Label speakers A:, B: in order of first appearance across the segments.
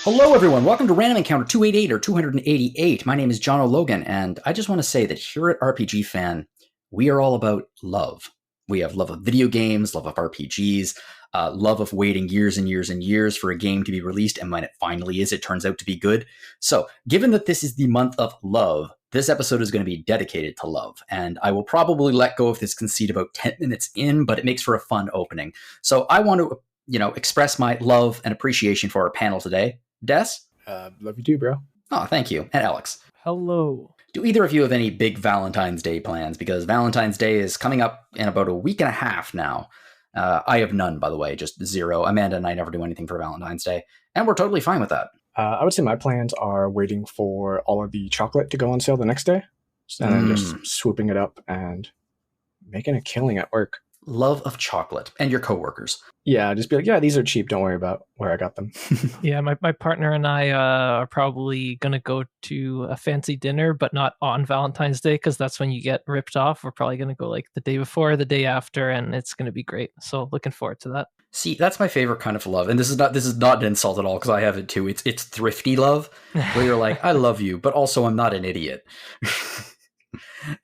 A: Hello, everyone. Welcome to Random Encounter 288 or 288. My name is Jono Logan, and I just want to say that here at RPG Fan, we are all about love. We have love of video games, love of RPGs, love of waiting years and years and years for a game to be released, and when it finally is, it turns out to be good. So, given that this is the month of love, this episode is going to be dedicated to love, and I will probably let go of this conceit about 10 minutes in, but it makes for a fun opening. So, I want to, express my love and appreciation for our panel today. Des?
B: Love you too, bro.
A: Oh, thank you. And Aleks.
C: Hello.
A: Do either of you have any big Valentine's Day plans? Because Valentine's Day is coming up in about a week and a half now. I have none, by the way, just zero. Amanda and I never do anything for Valentine's Day, and we're totally fine with that.
B: I would say my plans are waiting for all of the chocolate to go on sale the next day, and then just swooping it up and making a killing at work.
A: Love of chocolate and your coworkers.
B: Yeah, just be like, yeah, these are cheap. Don't worry about where I got them.
C: Yeah, my partner and I are probably going to go to a fancy dinner, but not on Valentine's Day, because that's when you get ripped off. We're probably going to go like the day before, the day after, and it's going to be great. So looking forward to that.
A: See, that's my favorite kind of love. And this is not an insult at all, because I have it too. It's thrifty love, where you're like, I love you, but also I'm not an idiot.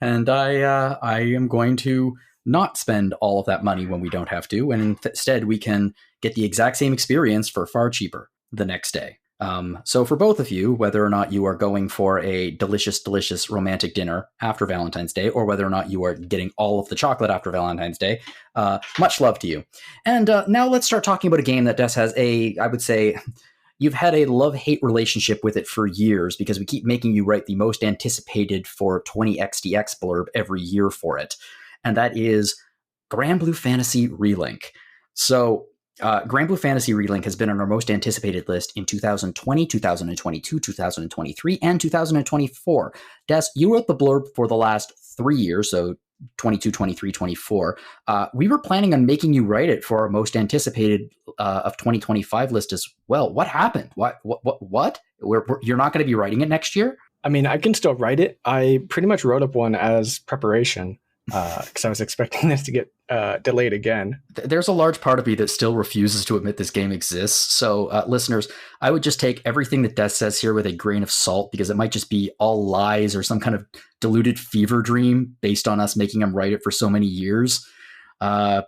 A: And I am going to not spend all of that money when we don't have to, and instead we can get the exact same experience for far cheaper the next day. So for both of you, whether or not you are going for a delicious, delicious romantic dinner after Valentine's Day, or whether or not you are getting all of the chocolate after Valentine's Day, much love to you. And now let's start talking about a game that Des has I would say, you've had a love-hate relationship with it for years, because we keep making you write the most anticipated for 20xdx blurb every year for it. And that is Granblue Fantasy Relink. So Granblue Fantasy Relink has been on our most anticipated list in 2020, 2022, 2023, and 2024. Des, you wrote the blurb for the last 3 years, so 22, 23, 24. We were planning on making you write it for our most anticipated of 2025 list as well. What happened? What? You're not going to be writing it next year?
B: I mean, I can still write it. I pretty much wrote up one as preparation, because I was expecting this to get delayed again.
A: There's a large part of me that still refuses to admit this game exists. So listeners, I would just take everything that Des says here with a grain of salt, because it might just be all lies or some kind of deluded fever dream based on us making him write it for so many years. I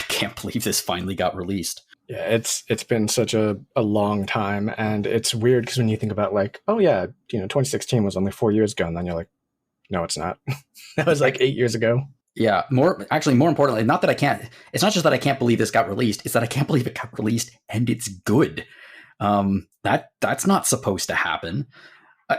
A: can't believe this finally got released.
B: Yeah, it's been such a long time, and it's weird because when you think about like, oh yeah, 2016 was only 4 years ago, and then you're like, no, it's not. That was like 8 years ago.
A: Yeah, more importantly, it's not just that I can't believe this got released, it's that I can't believe it got released and it's good. That's not supposed to happen.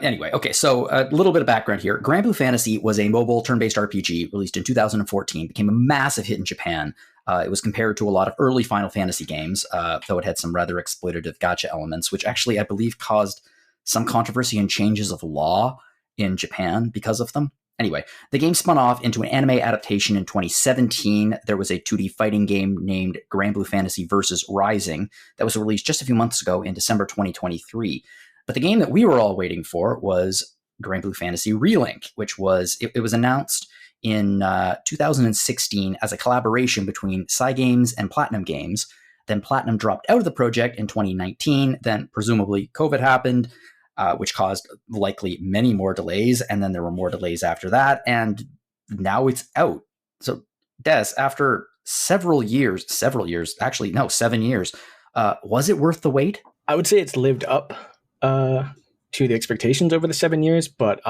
A: Anyway, okay, so a little bit of background here. Granblue Fantasy was a mobile turn-based RPG released in 2014, became a massive hit in Japan. It was compared to a lot of early Final Fantasy games, though it had some rather exploitative gacha elements, which actually, I believe, caused some controversy and changes of law in Japan because of them. Anyway, the game spun off into an anime adaptation in 2017. There was a 2D fighting game named Granblue Fantasy Versus Rising that was released just a few months ago in December 2023. But the game that we were all waiting for was Granblue Fantasy Relink, which was announced in 2016 as a collaboration between Cygames and Platinum Games. Then Platinum dropped out of the project in 2019. Then presumably COVID happened, which caused likely many more delays. And then there were more delays after that. And now it's out. So Des, after 7 years, was it worth the wait?
B: I would say it's lived up to the expectations over the 7 years, but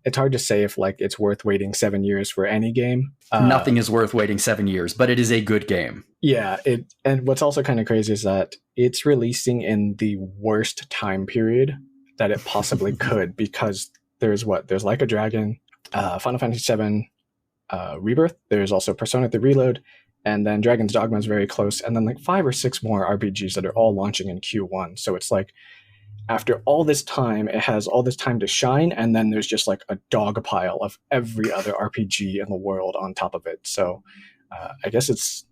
B: it's hard to say if like it's worth waiting 7 years for any game.
A: Nothing is worth waiting 7 years, but it is a good game.
B: Yeah, and what's also kind of crazy is that it's releasing in the worst time period that it possibly could, because there's Like a Dragon, Final Fantasy VII Rebirth, there's also Persona 3 Reload, and then Dragon's Dogma is very close, and then like 5 or 6 more RPGs that are all launching in Q1. So it's like, after all this time, it has all this time to shine, and then there's just like a dog pile of every other RPG in the world on top of it. So I guess it's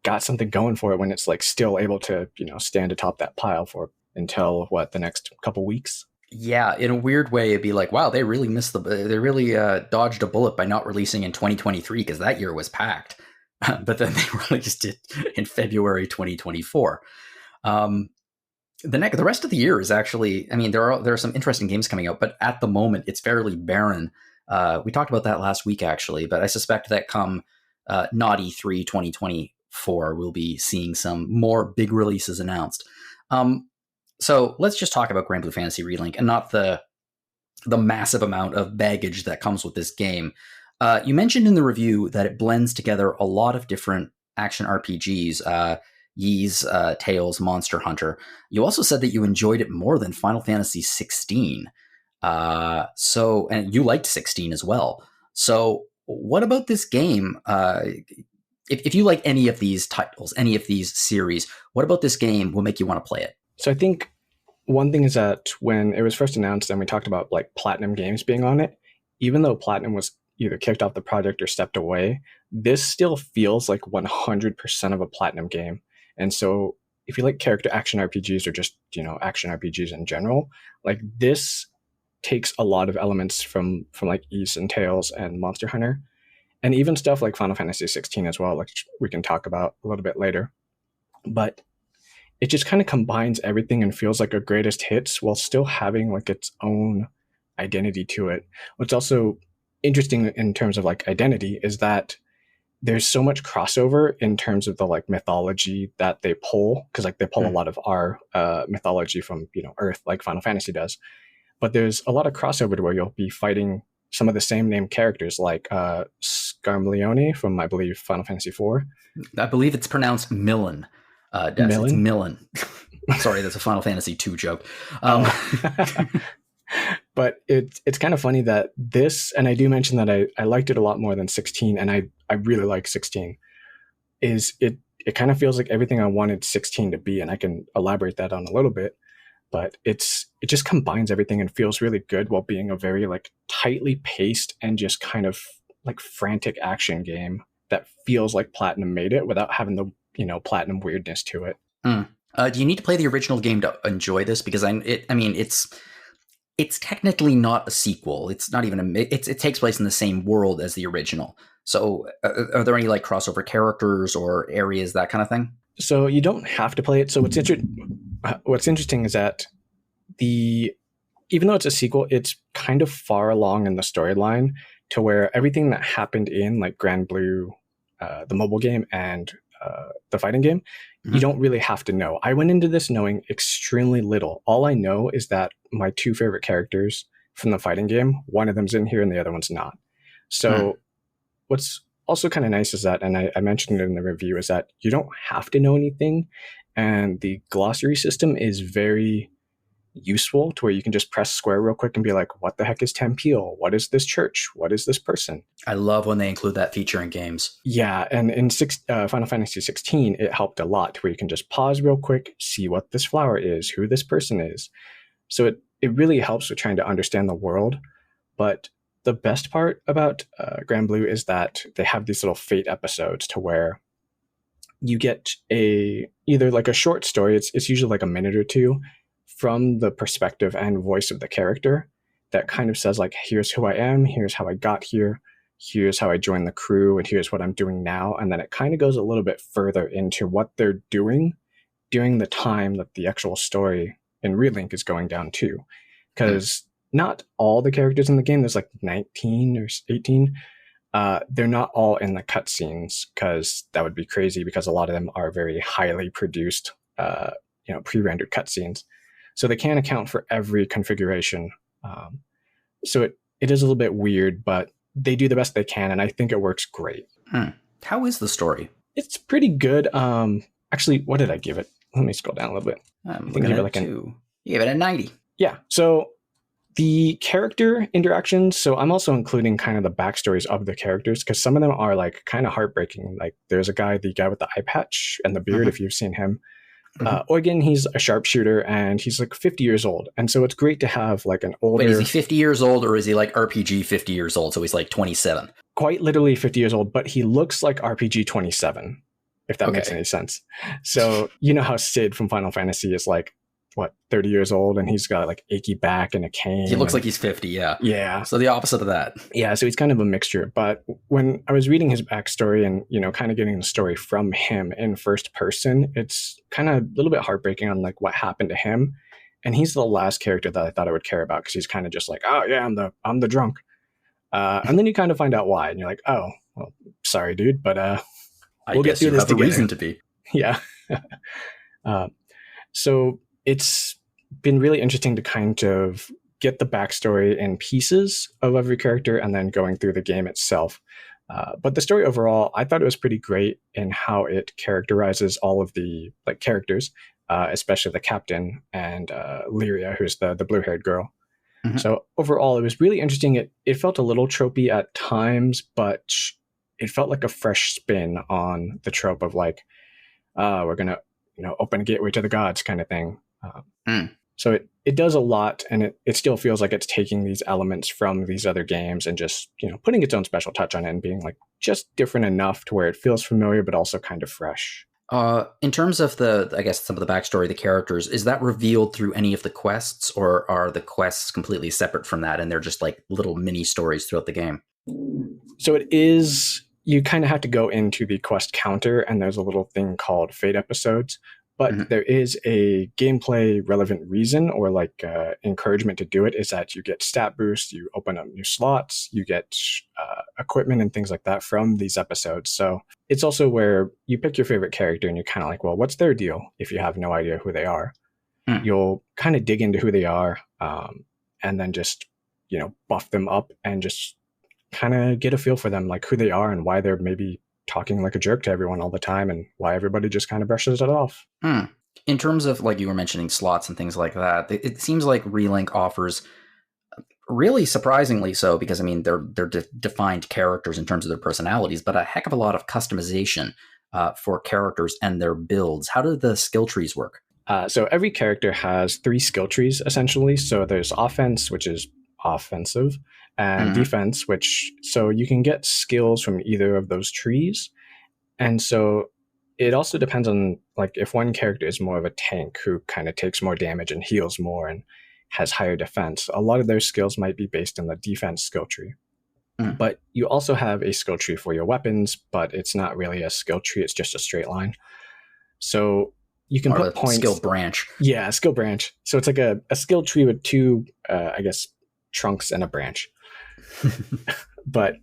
B: got something going for it when it's like still able to, stand atop that pile for until the next couple weeks.
A: Yeah, in a weird way, it'd be like, wow, they really dodged a bullet by not releasing in 2023, because that year was packed. But then they released it in February 2024. The rest of the year is actually, I mean, there are some interesting games coming out, but at the moment it's fairly barren. We talked about that last week actually, but I suspect that come not E3 2024, we'll be seeing some more big releases announced. So let's just talk about Granblue Fantasy Relink and not the massive amount of baggage that comes with this game. You mentioned in the review that it blends together a lot of different action RPGs, Ys, Tales, Monster Hunter. You also said that you enjoyed it more than Final Fantasy 16. And you liked 16 as well. So what about this game? If you like any of these titles, any of these series, what about this game will make you want to play it?
B: So I think one thing is that when it was first announced and we talked about like Platinum Games being on it, even though Platinum was either kicked off the project or stepped away, this still feels like 100% of a Platinum game. And so if you like character action RPGs or just, action RPGs in general, like this takes a lot of elements from like Ys and Tales and Monster Hunter, and even stuff like Final Fantasy 16 as well, which we can talk about a little bit later. But it just kind of combines everything and feels like a greatest hits while still having like its own identity to it. What's also interesting in terms of like identity is that there's so much crossover in terms of the like mythology that they pull, because like they pull a lot of our mythology from Earth, like Final Fantasy does. But there's a lot of crossover to where you'll be fighting some of the same name characters, like Skarmleone from, I believe, Final Fantasy IV.
A: I believe it's pronounced Millen.
B: Millen?
A: It's Millen. Sorry, that's a Final Fantasy II joke.
B: But it's kind of funny that this, and I do mention that I liked it a lot more than 16, and I really like 16, is it kind of feels like everything I wanted 16 to be, and I can elaborate that on a little bit. But it just combines everything and feels really good while being a very like tightly paced and just kind of like frantic action game that feels like Platinum made it without having the Platinum weirdness to it.
A: Do you need to play the original game to enjoy this? Because it's technically not a sequel. It's not even it takes place in the same world as the original. So are there any like crossover characters or areas, that kind of thing?
B: So you don't have to play it. So what's interesting is that even though it's a sequel, it's kind of far along in the storyline to where everything that happened in like Granblue, the mobile game, and the fighting game, you don't really have to know. I went into this knowing extremely little. All I know is that my two favorite characters from the fighting game, one of them's in here and the other one's not. So what's also kind of nice is that, and I mentioned it in the review, is that you don't have to know anything. And the glossary system is very useful to where you can just press square real quick and be like, what the heck is Tempeal? What is this church? What is this person?
A: I love when they include that feature in games.
B: Yeah, and in Final Fantasy 16, it helped a lot where you can just pause real quick, see what this flower is, who this person is. So it really helps with trying to understand the world. But the best part about Granblue is that they have these little fate episodes to where you get either like a short story, it's usually like a minute or two, from the perspective and voice of the character that kind of says like, here's who I am, here's how I got here, here's how I joined the crew, and here's what I'm doing now. And then it kind of goes a little bit further into what they're doing during the time that the actual story in Relink is going down too. Because not all the characters in the game, there's like 19 or 18, they're not all in the cutscenes, because that would be crazy, because a lot of them are very highly produced, pre-rendered cutscenes. So they can't account for every configuration. So it is a little bit weird, but they do the best they can, and I think it works great.
A: How is the story?
B: It's pretty good. Actually, what did I give it? Let me scroll down a little bit.
A: I think you gave it a 90.
B: Yeah. So the character interactions, so I'm also including kind of the backstories of the characters, because some of them are like kind of heartbreaking. Like there's the guy with the eye patch and the beard, if you've seen him. Eugen, he's a sharpshooter and he's like 50 years old. And so it's great to have like an older...
A: Wait, is he 50 years old, or is he like RPG 50 years old? So he's like 27.
B: Quite literally 50 years old, but he looks like RPG 27, if that makes any sense. So you know how Sid from Final Fantasy is like what, 30 years old, and he's got like achy back and a cane.
A: He looks like he's 50, yeah.
B: Yeah.
A: So the opposite of that.
B: Yeah, so he's kind of a mixture. But when I was reading his backstory and, kind of getting the story from him in first person, it's kind of a little bit heartbreaking on like what happened to him. And he's the last character that I thought I would care about because he's kind of just like, oh yeah, I'm the drunk. And then you kind of find out why, and you're like, oh, well, sorry, dude, but we'll get through this together.
A: Reason to be.
B: Yeah. So it's been really interesting to kind of get the backstory in pieces of every character and then going through the game itself. But the story overall, I thought it was pretty great in how it characterizes all of the like characters, especially the captain and Lyria, who's the blue-haired girl. Mm-hmm. So overall, it was really interesting. It felt a little tropey at times, but it felt like a fresh spin on the trope of like, we're going to open a gateway to the gods kind of thing. So it does a lot, and it still feels like it's taking these elements from these other games and just, putting its own special touch on it and being like just different enough to where it feels familiar, but also kind of fresh.
A: In terms of some of the backstory of the characters, is that revealed through any of the quests, or are the quests completely separate from that and they're just like little mini stories throughout the game?
B: So it is, you kind of have to go into the quest counter, and there's a little thing called fate episodes. But there is a gameplay relevant reason or like encouragement to do it, is that you get stat boosts, you open up new slots, you get equipment and things like that from these episodes. So it's also where you pick your favorite character and you're kind of like, well, what's their deal? If you have no idea who they are, you'll kind of dig into who they are and then just, buff them up and just kind of get a feel for them, like who they are and why they're maybe talking like a jerk to everyone all the time and why everybody just kind of brushes it off.
A: In terms of, like you were mentioning, slots and things like that, it seems like Relink offers, really surprisingly so, because I mean they're defined characters in terms of their personalities, but a heck of a lot of customization for characters and their builds. How do the skill trees work?
B: So every character has 3 skill trees essentially. So there's offense, which is offensive, and defense, so you can get skills from either of those trees. And so it also depends on, like, if one character is more of a tank who kind of takes more damage and heals more and has higher defense, a lot of their skills might be based on the defense skill tree. But you also have a skill tree for your weapons, but it's not really a skill tree, it's just a straight line. So you can put points.
A: Skill branch.
B: Yeah, skill branch. So it's like a skill tree with 2, trunks and a branch. But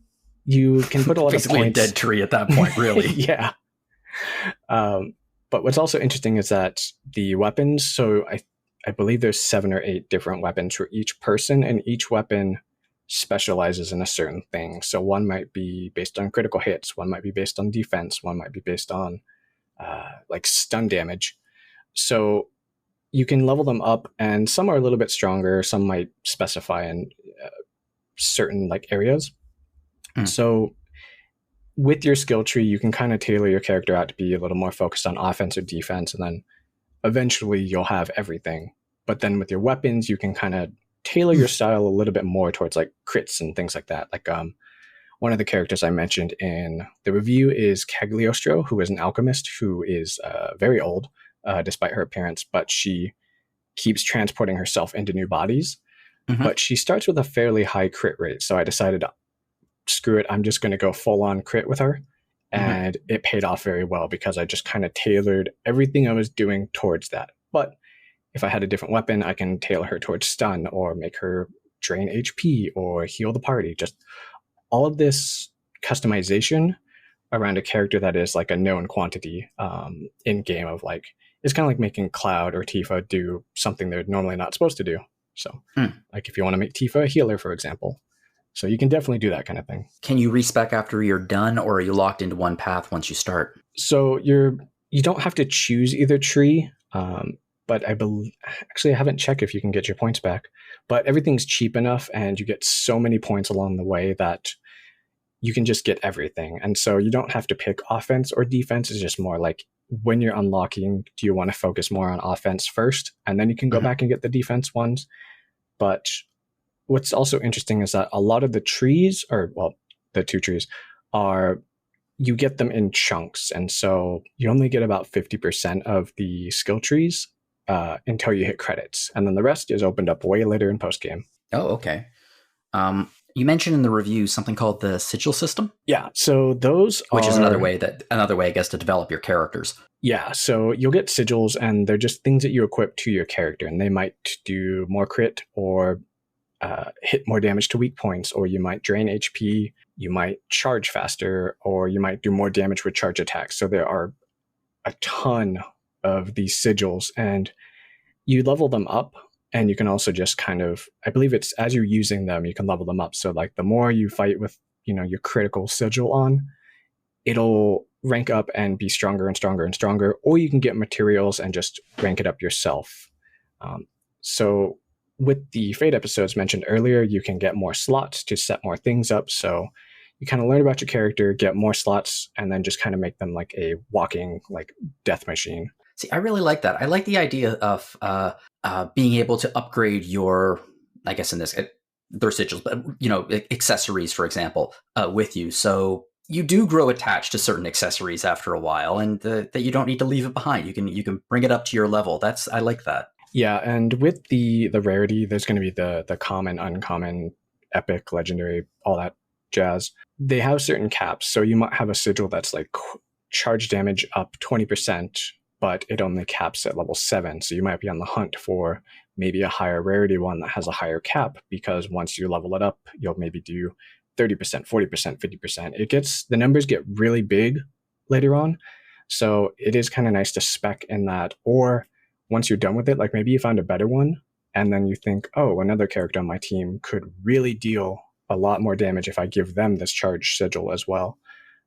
B: you can put a lot of points.
A: Basically a dead tree at that point, really.
B: Yeah. But what's also interesting is that the weapons, so I believe there's 7 or 8 different weapons for each person, and each weapon specializes in a certain thing. So one might be based on critical hits, one might be based on defense, one might be based on like stun damage. So you can level them up, and some are a little bit stronger, some might specify in certain like areas. So with your skill tree, you can kind of tailor your character out to be a little more focused on offense or defense, and then eventually you'll have everything. But then with your weapons, you can kind of tailor your style a little bit more towards like crits and things like that. Like one of the characters I mentioned in the review is Cagliostro, who is an alchemist who is very old, despite her appearance, but she keeps transporting herself into new bodies. But she starts with a fairly high crit rate. So I decided, screw it, I'm just going to go full on crit with her. And it paid off very well because I just kind of tailored everything I was doing towards that. But if I had a different weapon, I can tailor her towards stun or make her drain HP or heal the party. Just all of this customization around a character that is like a known quantity in game of like, it's kind of like making Cloud or Tifa do something they're normally not supposed to do. So like if you want to make Tifa a healer, for example. So you can definitely do that kind of thing. Can
A: you respec after you're done, or are you locked into one path once you start?
B: So you don't have to choose either tree, but I haven't checked if you can get your points back. But everything's cheap enough, and you get so many points along the way that you can just get everything. And so you don't have to pick offense or defense. It's just more like when you're unlocking, do you want to focus more on offense first? And then you can go back and get the defense ones. But what's also interesting is that a lot of the trees, the 2 trees, you get them in chunks. And so you only get about 50% of the skill trees. until you hit credits, and then the rest is opened up way later in post game.
A: Oh, okay. You mentioned in the review something called the sigil system.
B: Yeah, so those
A: which is another way, I guess, to develop your characters.
B: Yeah, so you'll get sigils, and they're just things that you equip to your character, and they might do more crit or hit more damage to weak points, or you might drain HP, you might charge faster, or you might do more damage with charge attacks. So there are a ton of these sigils, and you level them up, and you can also just kind of, I believe it's as you're using them, you can level them up. So like the more you fight with, your critical sigil on, it'll rank up and be stronger and stronger and stronger, or you can get materials and just rank it up yourself. So with the Fate episodes mentioned earlier, you can get more slots to set more things up. So you kind of learn about your character, get more slots, and then just kind of make them like a walking like death machine.
A: See, I really like that. I like the idea of being able to upgrade your, I guess in this, their sigils, but accessories, for example, with you. So you do grow attached to certain accessories after a while, and that you don't need to leave it behind. You can bring it up to your level. I like that.
B: Yeah, and with the rarity, there's going to be the common, uncommon, epic, legendary, all that jazz. They have certain caps, so you might have a sigil that's like charge damage up 20%, but it only caps at level 7. So you might be on the hunt for maybe a higher rarity one that has a higher cap, because once you level it up, you'll maybe do 30%, 40%, 50%. The numbers get really big later on. So it is kind of nice to spec in that. Or once you're done with it, like maybe you found a better one, and then you think, oh, another character on my team could really deal a lot more damage if I give them this charge sigil as well.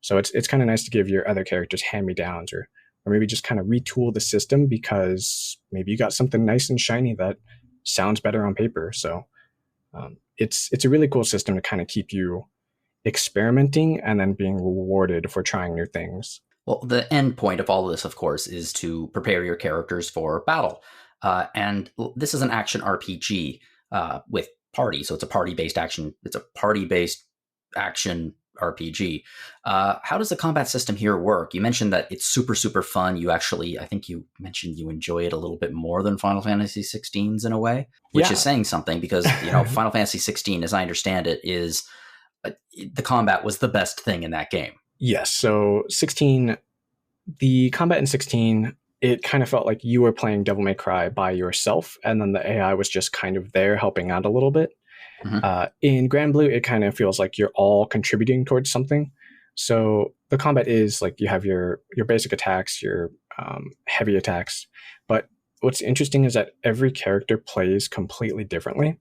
B: So it's kind of nice to give your other characters hand-me-downs, or maybe just kind of retool the system, because maybe you got something nice and shiny that sounds better on paper. So it's a really cool system to kind of keep you experimenting and then being rewarded for trying new things.
A: Well, the end point of all of this, of course, is to prepare your characters for battle. And this is an action RPG with party, so it's a party-based action. It's a party-based action RPG. How does the combat system here work? You mentioned that it's super, super fun. I think you mentioned you enjoy it a little bit more than Final Fantasy 16's in a way, which is saying something, because Final Fantasy 16, as I understand it, is the combat was the best thing in that game.
B: Yes. So 16, the combat in 16, it kind of felt like you were playing Devil May Cry by yourself, and then the AI was just kind of there helping out a little bit. Mm-hmm. In Granblue, it kind of feels like you're all contributing towards something. So the combat is like you have your basic attacks, your heavy attacks. But what's interesting is that every character plays completely differently.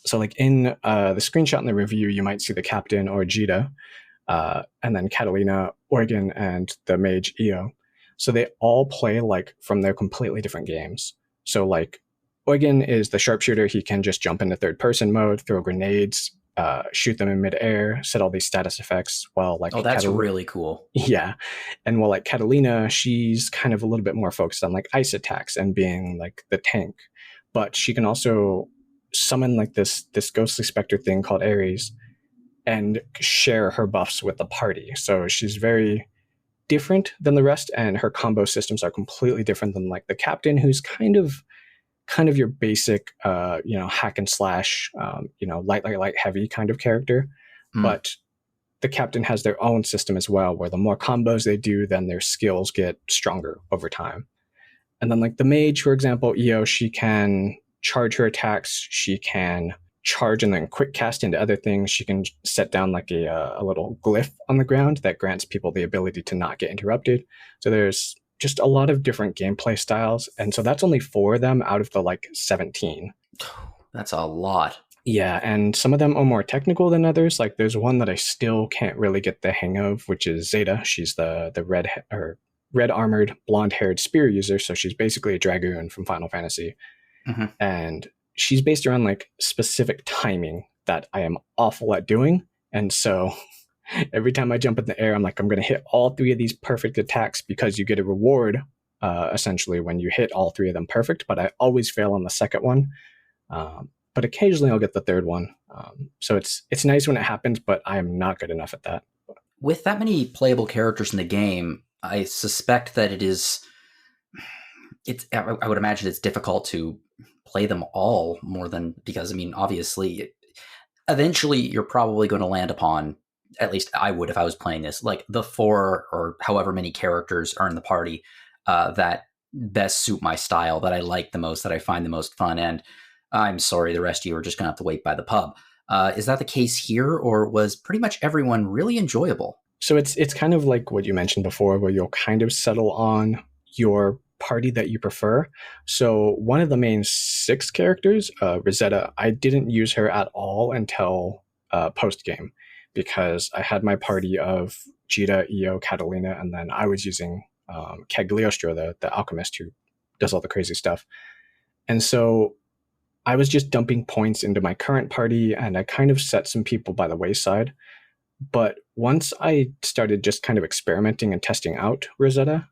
B: So like in the screenshot in the review, you might see the captain or Jita, and then Catalina, Oregon, and the mage Io. So they all play like from their completely different games. So like Oregon is the sharpshooter. He can just jump into third person mode, throw grenades, shoot them in midair, set all these status effects. While like
A: that's really cool.
B: Yeah, and while like Catalina, she's kind of a little bit more focused on like ice attacks and being like the tank, but she can also summon like this ghostly specter thing called Ares and share her buffs with the party. So she's very different than the rest, and her combo systems are completely different than like the captain, who's kind of your basic hack and slash light heavy kind of character. But the captain has their own system as well, where the more combos they do, then their skills get stronger over time. And then like the mage, for example, Io, she can charge her attacks, she can charge and then quick cast into other things. She can set down like a little glyph on the ground that grants people the ability to not get interrupted. So there's just a lot of different gameplay styles, and so that's only 4 of them out of the like 17.
A: That's a lot.
B: Yeah, and some of them are more technical than others. Like there's one that I still can't really get the hang of, which is Zeta. She's the red armored, blonde haired spear user, so she's basically a dragoon from Final Fantasy. Mm-hmm. And she's based around like specific timing that I am awful at doing, and so every time I jump in the air, I'm like, I'm going to hit all 3 of these perfect attacks, because you get a reward, essentially, when you hit all 3 of them perfect. But I always fail on the second one. But occasionally I'll get the third one. So it's nice when it happens, but I am not good enough at that.
A: With that many playable characters in the game, I suspect that I would imagine it's difficult to play them all more than, because I mean, obviously, eventually you're probably going to land upon, at least I would if I was playing this, like the 4 or however many characters are in the party that best suit my style, that I like the most, that I find the most fun. And I'm sorry, the rest of you are just going to have to wait by the pub. Is that the case here, or was pretty much everyone really enjoyable?
B: So it's kind of like what you mentioned before, where you'll kind of settle on your party that you prefer. So one of the main 6 characters, Rosetta, I didn't use her at all until post game, because I had my party of Jita, Io, Catalina, and then I was using Cagliostro, the alchemist who does all the crazy stuff. And so I was just dumping points into my current party, and I kind of set some people by the wayside. But once I started just kind of experimenting and testing out Rosetta,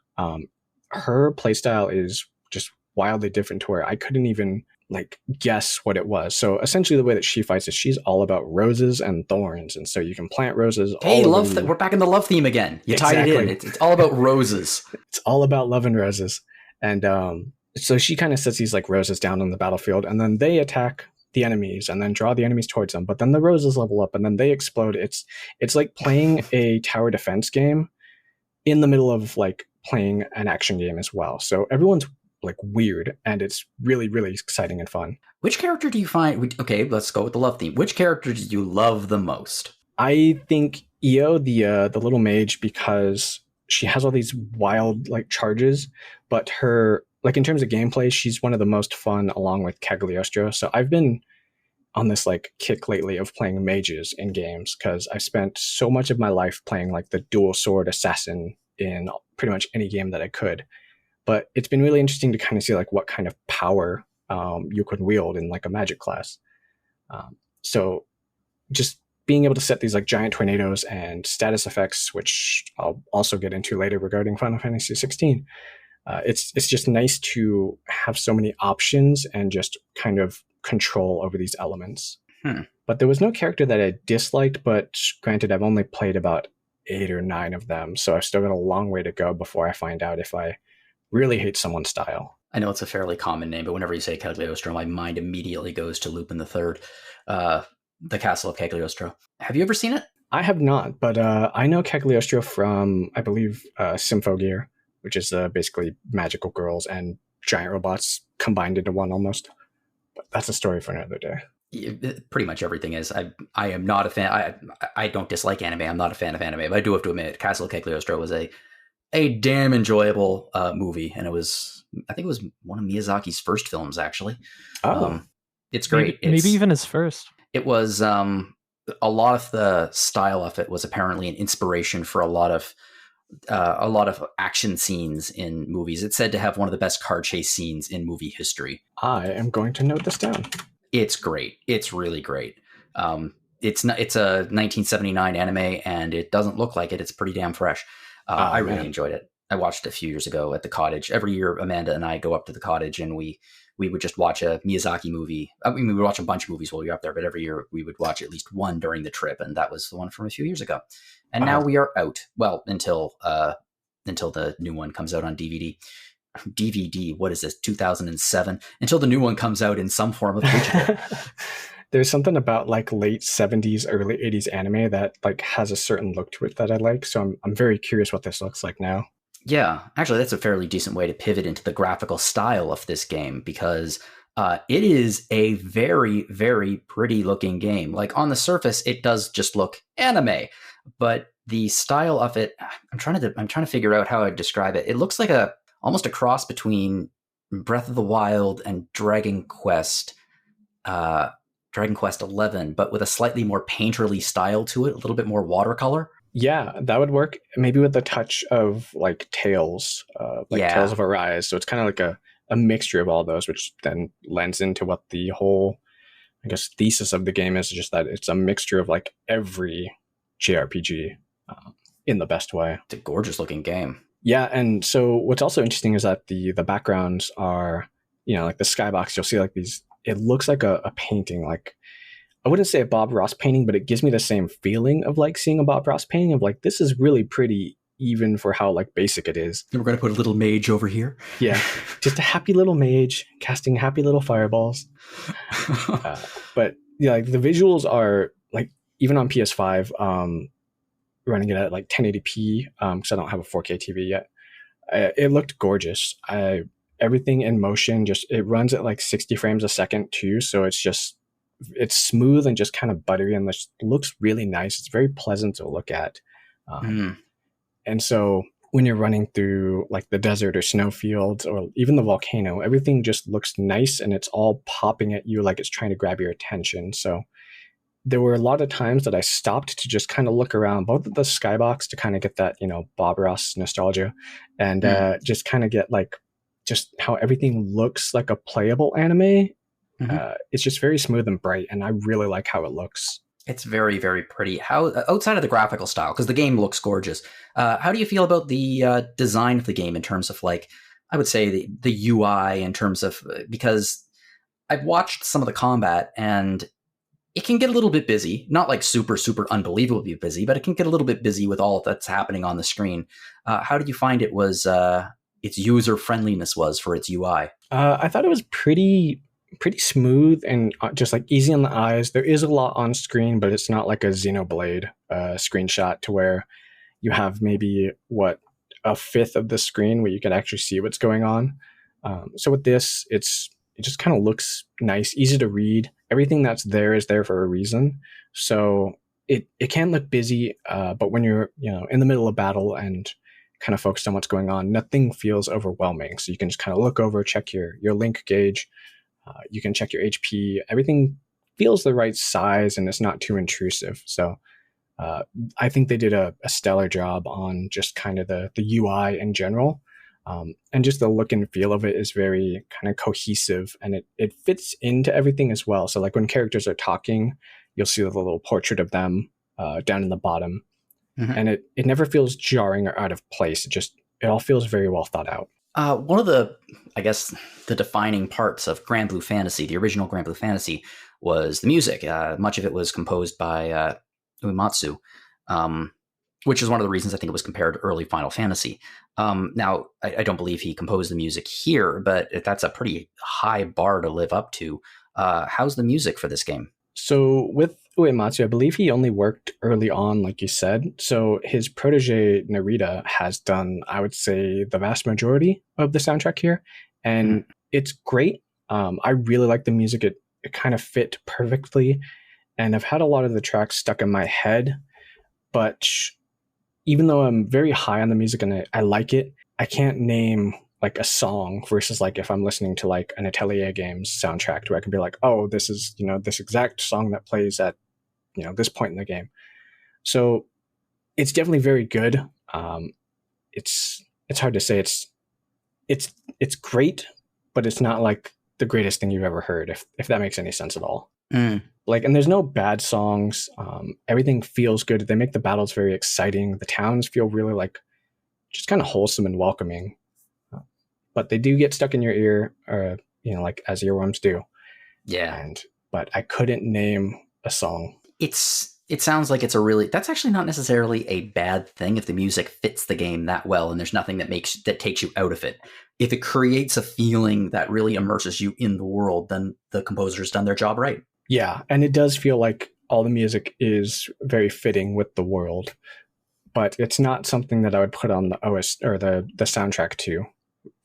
B: her playstyle is just wildly different, to where I couldn't even like guess what it was. So essentially the way that she fights is she's all about roses and thorns. And so you can plant roses.
A: Hey, we're back in the love theme again. You tied it in. It's all about roses.
B: It's all about love and roses. And so she kind of sets these like roses down on the battlefield, and then they attack the enemies and then draw the enemies towards them. But then the roses level up and then they explode. It's like playing a tower defense game in the middle of like playing an action game as well. So everyone's like weird, and it's really, really exciting and fun.
A: Which character do you find? Okay, let's go with the love theme. Which character do you love the most?
B: I think Io, the little mage, because she has all these wild like charges, but her, like in terms of gameplay, she's one of the most fun along with Cagliostro. So I've been on this like kick lately of playing mages in games, because I've spent so much of my life playing like the dual sword assassin in pretty much any game that I could. But it's been really interesting to kind of see like what kind of power you could wield in like a magic class. So just being able to set these like giant tornadoes and status effects, which I'll also get into later regarding Final Fantasy 16. It's just nice to have so many options and just kind of control over these elements. But there was no character that I disliked, but granted, I've only played about 8 or 9 of them, so I've still got a long way to go before I find out if I really hate someone's style.
A: I know it's a fairly common name, but whenever you say Cagliostro, my mind immediately goes to Lupin the Third, the Castle of Cagliostro. Have you ever seen it?
B: I have not, but I know Cagliostro from, I believe, Symphogear, which is basically magical girls and giant robots combined into one almost. But that's a story for another day.
A: Pretty much everything is. I am not a fan. I don't dislike anime. I'm not a fan of anime, but I do have to admit, Castle of Cagliostro was a damn enjoyable movie, and I think it was one of Miyazaki's first films, actually. It's great.
C: Maybe even his first.
A: It was a lot of the style of it was apparently an inspiration for a lot of action scenes in movies. It's said to have one of the best car chase scenes in movie history.
B: I am going to note this down.
A: It's great. It's really great. It's a 1979 anime, and it doesn't look like it. It's pretty damn fresh. I really enjoyed it. I watched it a few years ago at the cottage. Every year, Amanda and I go up to the cottage, and we would just watch a Miyazaki movie. I mean, we would watch a bunch of movies while we were up there, but every year we would watch at least one during the trip, and that was the one from a few years ago. And now we are out. Well, until the new one comes out on DVD. DVD, what is this, 2007? Until the new one comes out in some form of digital.
B: There's something about like late 70s, early 80s anime that like has a certain look to it that I like. So I'm very curious what this looks like now.
A: Yeah, actually, that's a fairly decent way to pivot into the graphical style of this game, because it is a very, very pretty looking game. Like on the surface, it does just look anime, but the style of it, I'm trying to figure out how I'd describe it. It looks like almost a cross between Breath of the Wild and Dragon Quest 11, but with a slightly more painterly style to it, a little bit more watercolor.
B: Yeah, that would work. Maybe with a touch of like Tales, Tales of Arise. So it's kind of like a mixture of all those, which then lends into what the whole, I guess, thesis of the game is, just that it's a mixture of like every JRPG in the best way.
A: It's a gorgeous looking game.
B: Yeah, and so what's also interesting is that the backgrounds are, like the skybox, you'll see like these, it looks like a painting, like, I wouldn't say a Bob Ross painting, but it gives me the same feeling of like seeing a Bob Ross painting of like, this is really pretty even for how like basic it is.
A: We're going to put a little mage over here.
B: Yeah, just a happy little mage casting happy little fireballs. But yeah, like the visuals are like even on PS5, running it at like 1080p because I don't have a 4K TV yet. It looked gorgeous. Everything in motion, just it runs at like 60 frames a second too, so it's smooth and just kind of buttery and looks really nice. It's very pleasant to look at. And so when you're running through like the desert or snowfields or even the volcano, everything just looks nice and it's all popping at you like it's trying to grab your attention. So there were a lot of times that I stopped to just kind of look around both at the skybox to kind of get that, Bob Ross nostalgia and just kind of get like just how everything looks like a playable anime. It's just very smooth and bright, and I really like how it looks.
A: It's very, very pretty. How outside of the graphical style, because the game looks gorgeous, how do you feel about the design of the game in terms of like, I would say the UI in terms of, because I've watched some of the combat and it can get a little bit busy, not like super, super unbelievably busy, but it can get a little bit busy with all that's happening on the screen. How did you find it was its user friendliness was for its UI?
B: I thought it was pretty smooth and just like easy on the eyes. There is a lot on screen, but it's not like a Xenoblade screenshot to where you have maybe a fifth of the screen where you can actually see what's going on. So with this, it just kind of looks nice, easy to read. Everything that's there is there for a reason. So it can look busy, but when you're in the middle of battle and kind of focused on what's going on, nothing feels overwhelming. So you can just kind of look over, check your link gauge. You can check your HP. Everything feels the right size and it's not too intrusive. So I think they did a stellar job on just kind of the UI in general. And just the look and feel of it is very kind of cohesive and it fits into everything as well. So like when characters are talking, you'll see the little portrait of them down in the bottom. And it never feels jarring or out of place. It all feels very well thought out.
A: One of the defining parts of Granblue Fantasy, the original Granblue Fantasy, was the music. Much of it was composed by Uematsu, which is one of the reasons I think it was compared to early Final Fantasy. Now, I don't believe he composed the music here, but that's a pretty high bar to live up to. How's the music for this game?
B: So with Uematsu, I believe he only worked early on, like you said. So his protege, Narita, has done, I would say, the vast majority of the soundtrack here. And it's great. I really like the music. It kind of fit perfectly. And I've had a lot of the tracks stuck in my head. But even though I'm very high on the music and I like it, I can't name like a song versus like if I'm listening to like an Atelier Games soundtrack where I can be like, oh, this is, this exact song that plays at, this point in the game. So it's definitely very good. It's hard to say it's great, but it's not like the greatest thing you've ever heard, if that makes any sense at all. Like, and there's no bad songs. Everything feels good. They make the battles very exciting. The towns feel really like just kind of wholesome and welcoming. But they do get stuck in your ear, or like as earworms do.
A: Yeah.
B: But I couldn't name a song.
A: It sounds like that's actually not necessarily a bad thing if the music fits the game that well and there's nothing that takes you out of it. If it creates a feeling that really immerses you in the world, then the composer's done their job right.
B: Yeah, and it does feel like all the music is very fitting with the world, but it's not something that I would put on the OS or the soundtrack to.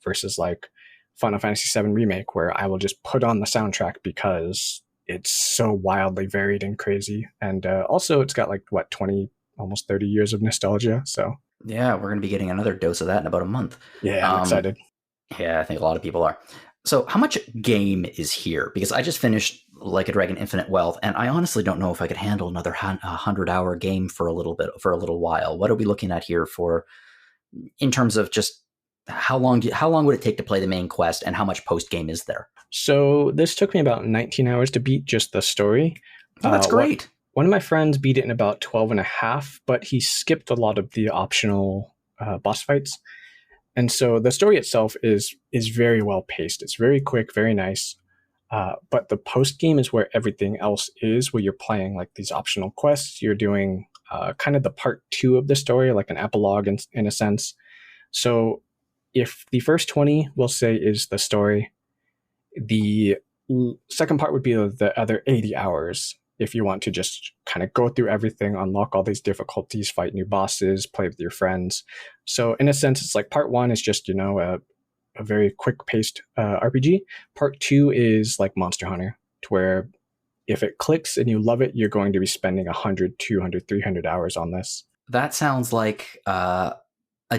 B: Versus like Final Fantasy VII Remake, where I will just put on the soundtrack because it's so wildly varied and crazy. And also it's got like, 20, almost 30 years of nostalgia. So
A: yeah, we're going to be getting another dose of that in about a month.
B: Yeah, I'm excited.
A: Yeah, I think a lot of people are. So how much game is here? Because I just finished Like a Dragon Infinite Wealth, and I honestly don't know if I could handle another 100-hour game for a little while. What are we looking at here in terms of just how long would it take to play the main quest, and how much post game is there?
B: So this took me about 19 hours to beat just the story.
A: Oh, that's great.
B: One of my friends beat it in about 12 and a half, but he skipped a lot of the optional boss fights. And so the story itself is very well paced. It's very quick, very nice. But the post game is where everything else is, where you're playing like these optional quests. You're doing kind of the part 2 of the story, like an epilogue in a sense. So if the first 20, we'll say, is the story, the second part would be the other 80 hours if you want to just kind of go through everything, unlock all these difficulties, fight new bosses, play with your friends. So in a sense, it's like part 1 is just, a very quick-paced RPG. Part 2 is like Monster Hunter, to where if it clicks and you love it, you're going to be spending 100, 200, 300 hours on this.
A: That sounds like a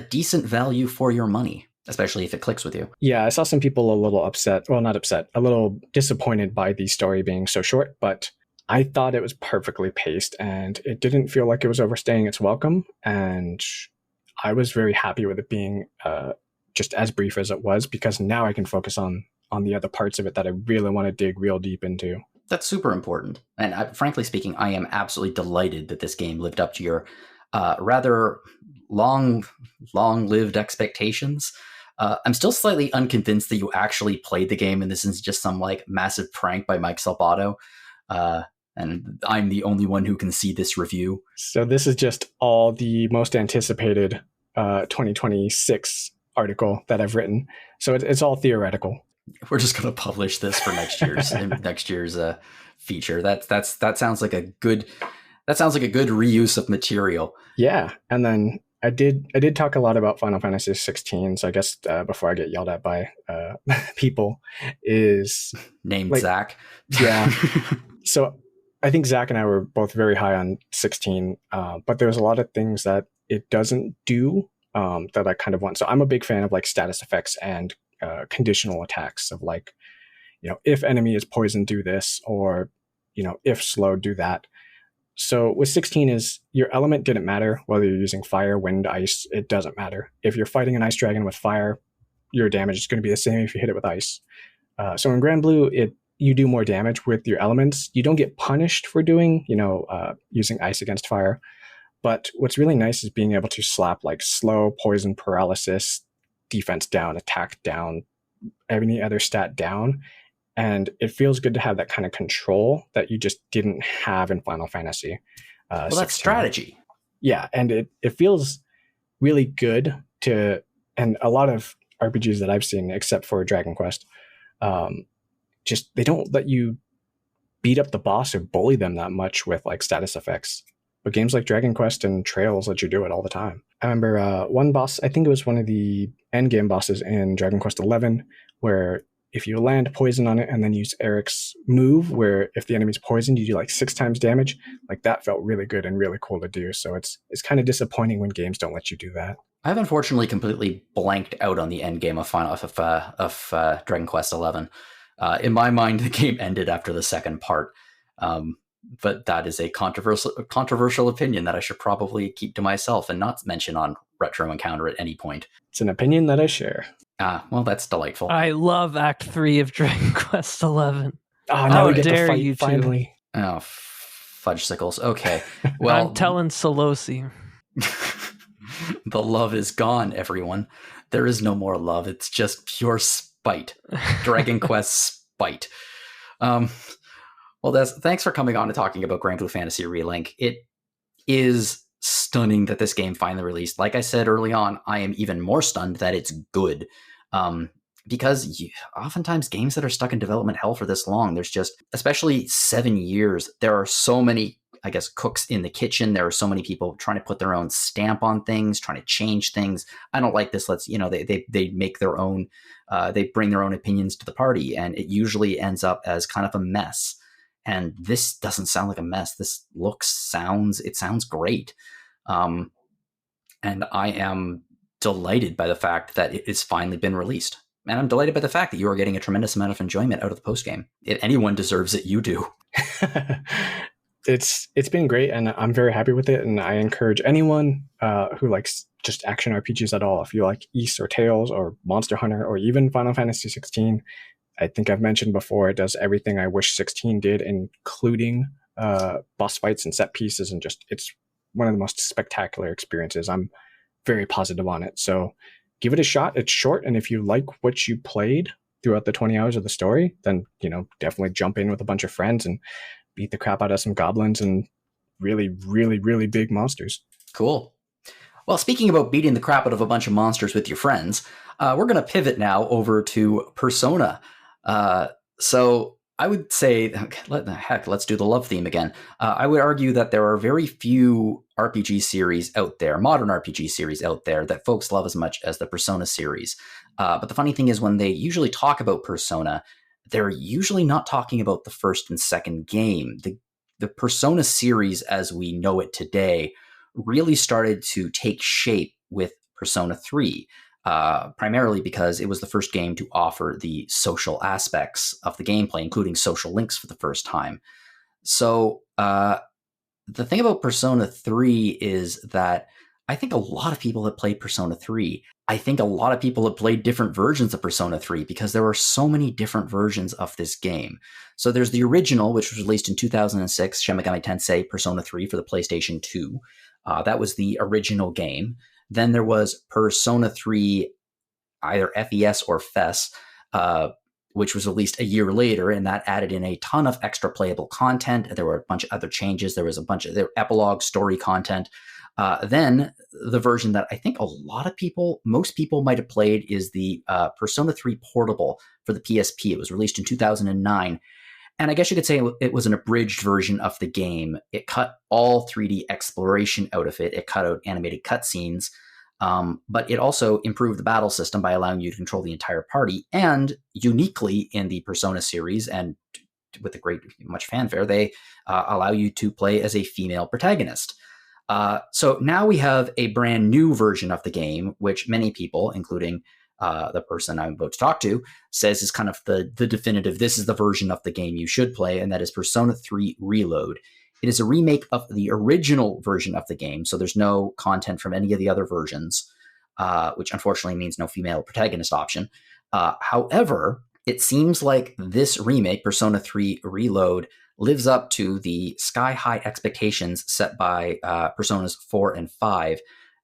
A: decent value for your money, especially if it clicks with you.
B: Yeah, I saw some people a little upset. Well, not upset, a little disappointed by the story being so short, but I thought it was perfectly paced and it didn't feel like it was overstaying its welcome. And I was very happy with it being just as brief as it was, because now I can focus on the other parts of it that I really want to dig real deep into.
A: That's super important. And frankly speaking, I am absolutely delighted that this game lived up to your rather long-lived expectations. I'm still slightly unconvinced that you actually played the game and this is just some like massive prank by Mike Salvato. And I'm the only one who can see this review.
B: So this is just all the most anticipated 2026 article that I've written. So it's all theoretical.
A: We're just going to publish this for next year's feature. That sounds like a good reuse of material.
B: Yeah, and then I did talk a lot about Final Fantasy 16. So I guess before I get yelled at by people, is
A: named Zach.
B: Yeah. So I think Zach and I were both very high on 16, but there's a lot of things that it doesn't do that I kind of want. So I'm a big fan of like status effects and conditional attacks of like, if enemy is poisoned, do this, or, if slow, do that. So with 16 is your element didn't matter whether you're using fire, wind, ice, it doesn't matter. If you're fighting an ice dragon with fire, your damage is going to be the same if you hit it with ice. So in Granblue, you do more damage with your elements. You don't get punished for doing, using ice against fire. But what's really nice is being able to slap like slow, poison, paralysis, defense down, attack down, any other stat down. And it feels good to have that kind of control that you just didn't have in Final Fantasy.
A: Well, that's strategy.
B: Yeah, and it feels really good to, and a lot of RPGs that I've seen, except for Dragon Quest, just they don't let you beat up the boss or bully them that much with like status effects. But games like Dragon Quest and Trails let you do it all the time. I remember one boss, I think it was one of the endgame bosses in Dragon Quest XI, where if you land poison on it and then use Eric's move, where if the enemy's poisoned, you do like 6 times damage, like that felt really good and really cool to do. So it's kind of disappointing when games don't let you do that.
A: I've unfortunately completely blanked out on the end game of Dragon Quest XI. In my mind, the game ended after the second part. But that is a controversial opinion that I should probably keep to myself and not mention on Retro Encounter at any point.
B: It's an opinion that I share.
A: Well, that's delightful.
C: I love Act 3 of Dragon Quest XI.
B: Oh, now we get to fight
C: you
B: finally.
A: Oh, fudge sickles. Okay. Well,
C: I'm telling Solosi.
A: The love is gone, everyone. There is no more love. It's just pure spite. Dragon Quest spite. Well, Des, thanks for coming on and talking about Granblue Fantasy Relink. It is stunning that this game finally released. Like I said early on, I am even more stunned that it's good. Because oftentimes games that are stuck in development hell for this long, there's just, especially 7 years, there are so many, I guess, cooks in the kitchen. There are so many people trying to put their own stamp on things, trying to change things. I don't like this. They make their own, they bring their own opinions to the party, and it usually ends up as kind of a mess. And this doesn't sound like a mess. This sounds great. And I am delighted by the fact that it has finally been released. And I'm delighted by the fact that you are getting a tremendous amount of enjoyment out of the postgame. If anyone deserves it, you do.
B: It's been great, and I'm very happy with it. And I encourage anyone who likes just action RPGs at all, if you like Ys or Tales or Monster Hunter or even Final Fantasy 16, I think I've mentioned before, it does everything I wish 16 did, including boss fights and set pieces, and just it's one of the most spectacular experiences. I'm very positive on it. So give it a shot. It's short, and if you like what you played throughout the 20 hours of the story, then definitely jump in with a bunch of friends and beat the crap out of some goblins and really, really, really big monsters.
A: Cool. Well, speaking about beating the crap out of a bunch of monsters with your friends, we're going to pivot now over to Persona. So I would say, let's do the love theme again. I would argue that there are very few RPG series out there, modern RPG series out there, that folks love as much as the Persona series. But the funny thing is, when they usually talk about Persona, they're usually not talking about the first and second game. The Persona series, as we know it today, really started to take shape with Persona 3, primarily because it was the first game to offer the social aspects of the gameplay, including social links for the first time. So the thing about Persona 3 is that I think a lot of people have played Persona 3. I think a lot of people have played different versions of Persona 3 because there are so many different versions of this game. So there's the original, which was released in 2006, Shin Megami Tensei Persona 3 for the PlayStation 2. That was the original game. Then there was Persona 3, either FES or FES, which was released a year later, and that added in a ton of extra playable content. There were a bunch of other changes. There was a bunch of epilogue story content. Then the version that I think most people might have played is the Persona 3 Portable for the PSP. It was released in 2009. And I guess you could say it was an abridged version of the game. It cut all 3D exploration out of it. It cut out animated cutscenes, but it also improved the battle system by allowing you to control the entire party. And uniquely in the Persona series, and with much fanfare, they allow you to play as a female protagonist. So now we have a brand new version of the game, which many people, including the person I'm about to talk to, says is kind of the definitive, this is the version of the game you should play, and that is Persona 3 Reload. It is a remake of the original version of the game, so there's no content from any of the other versions, which unfortunately means no female protagonist option. However, it seems like this remake, Persona 3 Reload, lives up to the sky-high expectations set by Personas 4 and 5,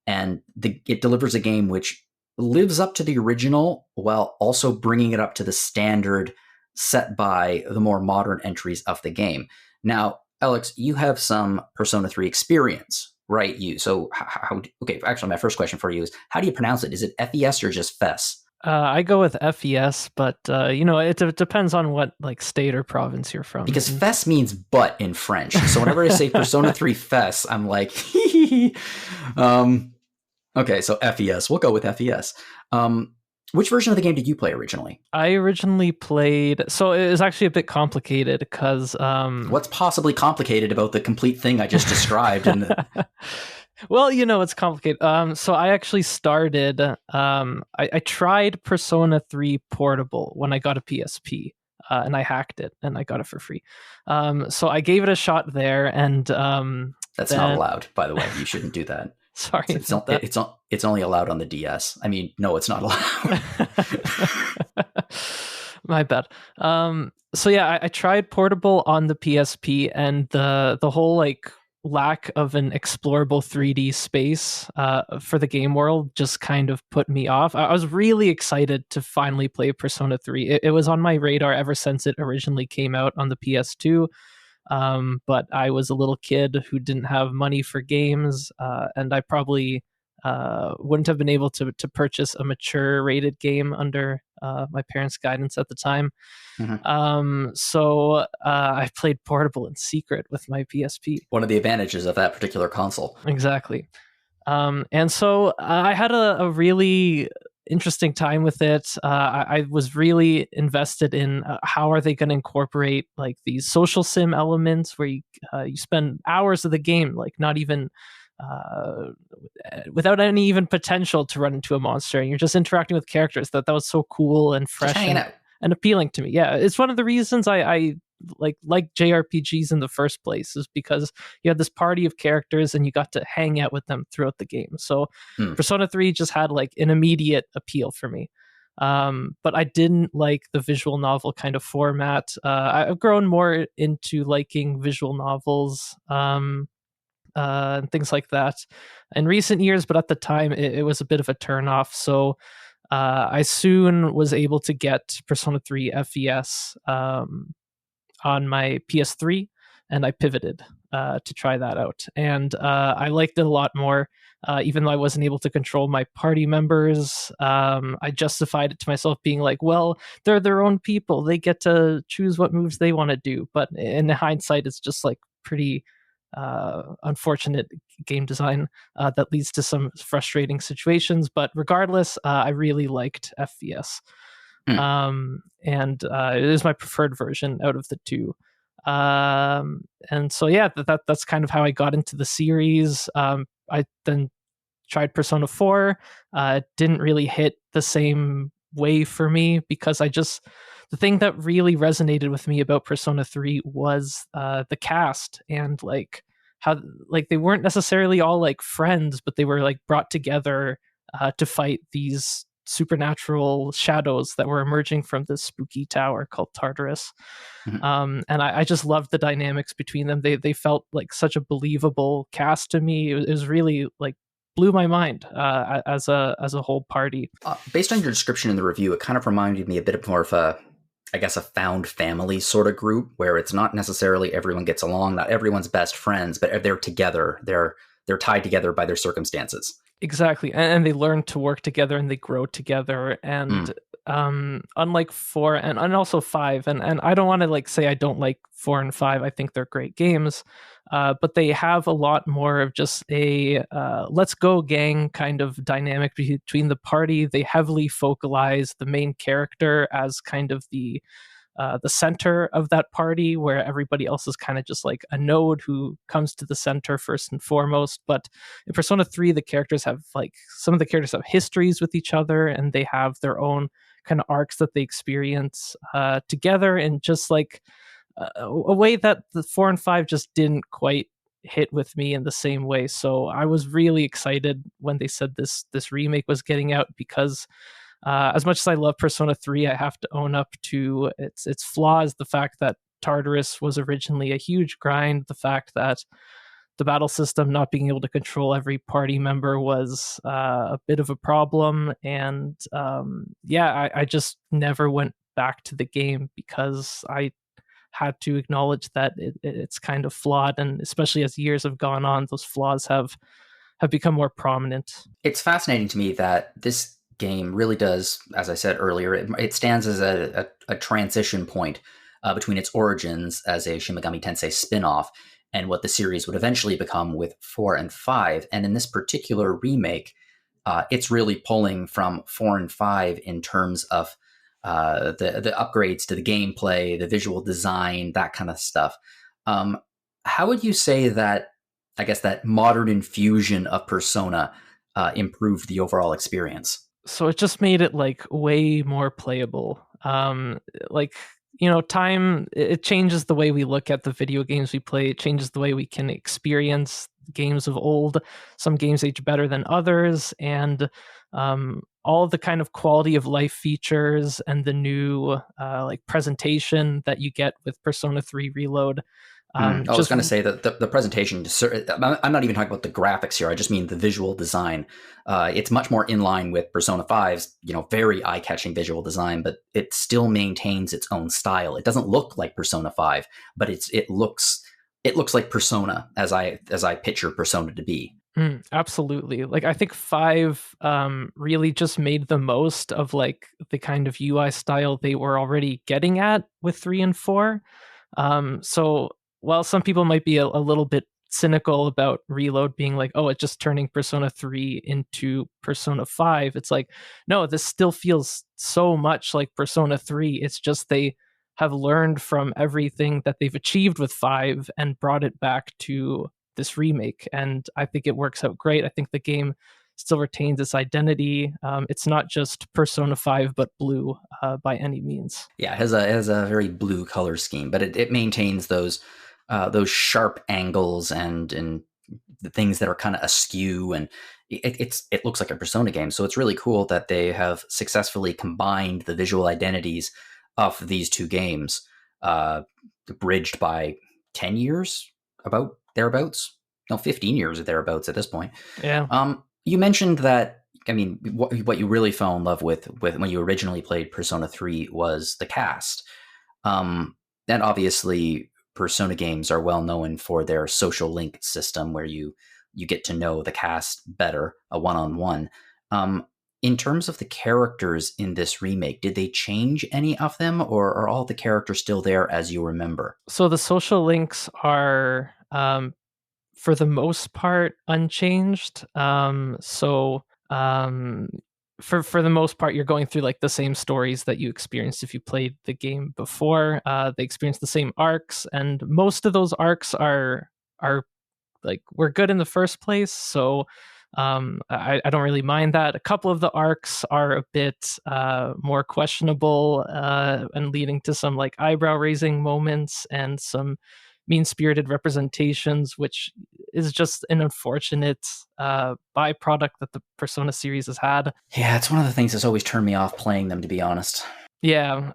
A: and it delivers a game which lives up to the original while also bringing it up to the standard set by the more modern entries of the game. Now, Aleks, you have some Persona 3 experience, right? Actually, my first question for you is, how do you pronounce it? Is it FES or just FES?
C: I go with FES, but it depends on what state or province you're from.
A: Because FES means butt in French. So whenever I say Persona 3 FES, I'm like, okay, so FES. We'll go with FES. Which version of the game did you play originally?
C: I originally played... So it was actually a bit complicated because...
A: What's possibly complicated about the complete thing I just described?
C: Well, it's complicated. So I actually started... I tried Persona 3 Portable when I got a PSP. And I hacked it, and I got it for free. So I gave it a shot there, and...
A: That's not allowed, by the way. You shouldn't do that.
C: Sorry.
A: It's only allowed on the DS. I mean, no, it's not allowed.
C: My bad. So yeah, I tried Portable on the PSP, and the whole lack of an explorable 3D space for the game world just kind of put me off. I was really excited to finally play Persona 3. It was on my radar ever since it originally came out on the PS2. But I was a little kid who didn't have money for games, and I probably wouldn't have been able to purchase a mature rated game under my parents' guidance at the time. Mm-hmm. So I played Portable in secret with my PSP.
A: One of the advantages of that particular console.
C: Exactly. And so I had a really interesting time with it. I was really invested in how are they going to incorporate these social sim elements where you spend hours of the game not even without any even potential to run into a monster, and you're just interacting with characters. That was so cool and fresh and appealing to me. Yeah, it's one of the reasons I like JRPGs in the first place, is because you had this party of characters and you got to hang out with them throughout the game. So Persona 3 just had an immediate appeal for me. But I didn't like the visual novel kind of format. I've grown more into liking visual novels and things like that in recent years, but at the time it was a bit of a turnoff. So I soon was able to get Persona 3 FES on my PS3, and I pivoted to try that out, and I liked it a lot more. Even though I wasn't able to control my party members, I justified it to myself, being like, well, they're their own people. They get to choose what moves they want to do. But in hindsight, it's just like pretty unfortunate game design that leads to some frustrating situations. But regardless, I really liked FVS. And it is my preferred version out of the two. And so, yeah, that's kind of how I got into the series. I then tried Persona 4. Didn't really hit the same way for me, because the thing that really resonated with me about Persona 3 was the cast, and like how like they weren't necessarily all like friends, but they were like brought together to fight these supernatural shadows that were emerging from this spooky tower called Tartarus. And I just loved the dynamics between them. They felt like such a believable cast to me. It was really like blew my mind as a whole party.
A: Based on your description in the review, it kind of reminded me a bit more of a found family sort of group, where it's not necessarily everyone gets along, not everyone's best friends, but they're together. They're tied together by their circumstances.
C: Exactly, and they learn to work together and they grow together. And unlike 4 and also 5, and I don't want to like say I don't like 4 and 5. I think they're great games, but they have a lot more of just a let's go gang kind of dynamic between the party. They heavily focalize the main character as kind of the center of that party, where everybody else is kind of just like a node who comes to the center first and foremost. But in Persona 3, the characters have like, some of the characters have histories with each other, and they have their own kind of arcs that they experience together, and just like a way that the 4 and 5 just didn't quite hit with me in the same way. So I was really excited when they said this remake was getting out, because as much as I love Persona 3, I have to own up to its flaws. The fact that Tartarus was originally a huge grind, the fact that the battle system not being able to control every party member was a bit of a problem. And I just never went back to the game, because I had to acknowledge that it's kind of flawed. And especially as years have gone on, those flaws have become more prominent.
A: It's fascinating to me that this game really does, as I said earlier, it stands as a transition point between its origins as a Shin Megami Tensei spin-off and what the series would eventually become with 4 and 5. And in this particular remake, it's really pulling from 4 and 5 in terms of the upgrades to the gameplay, the visual design, that kind of stuff. How would you say that, I guess, that modern infusion of Persona improved the overall experience?
C: So it just made it like way more playable. Like, you know, time, it changes the way we look at the video games we play. It changes the way we can experience games of old. Some games age better than others, and all of the kind of quality of life features and the new like presentation that you get with Persona 3 Reload.
A: I was going to say that the presentation, I'm not even talking about the graphics here. I just mean the visual design. It's much more in line with Persona 5's, very eye-catching visual design, but it still maintains its own style. It doesn't look like Persona 5, but it looks like Persona as I picture Persona to be.
C: Absolutely. Like, I think 5 really just made the most of like the kind of UI style they were already getting at with 3 and 4. So while some people might be a little bit cynical about Reload being like, oh, it's just turning Persona 3 into Persona 5, it's like, no, this still feels so much like Persona 3. It's just they have learned from everything that they've achieved with 5 and brought it back to this remake. And I think it works out great. I think the game still retains its identity. It's not just Persona 5, but blue by any means.
A: Yeah, it has a very blue color scheme, but it maintains those sharp angles and the things that are kind of askew, and it looks like a Persona game. So it's really cool that they have successfully combined the visual identities of these two games, bridged by 10 years, about thereabouts. No, 15 years or thereabouts at this point.
C: Yeah.
A: You mentioned that, I mean, what you really fell in love with when you originally played Persona 3 was the cast. And obviously, Persona games are well known for their social link system, where you get to know the cast better, a one-on-one. In terms of the characters in this remake, did they change any of them, or are all the characters still there as you remember?
C: So the social links are, for the most part, unchanged. For the most part, you're going through like the same stories that you experienced if you played the game before. They experience the same arcs, and most of those arcs are like, were good in the first place. So I don't really mind that. A couple of the arcs are a bit more questionable and leading to some like eyebrow raising moments and some mean-spirited representations, which is just an unfortunate byproduct that the Persona series has had.
A: Yeah, it's one of the things that's always turned me off playing them, to be honest.
C: Yeah,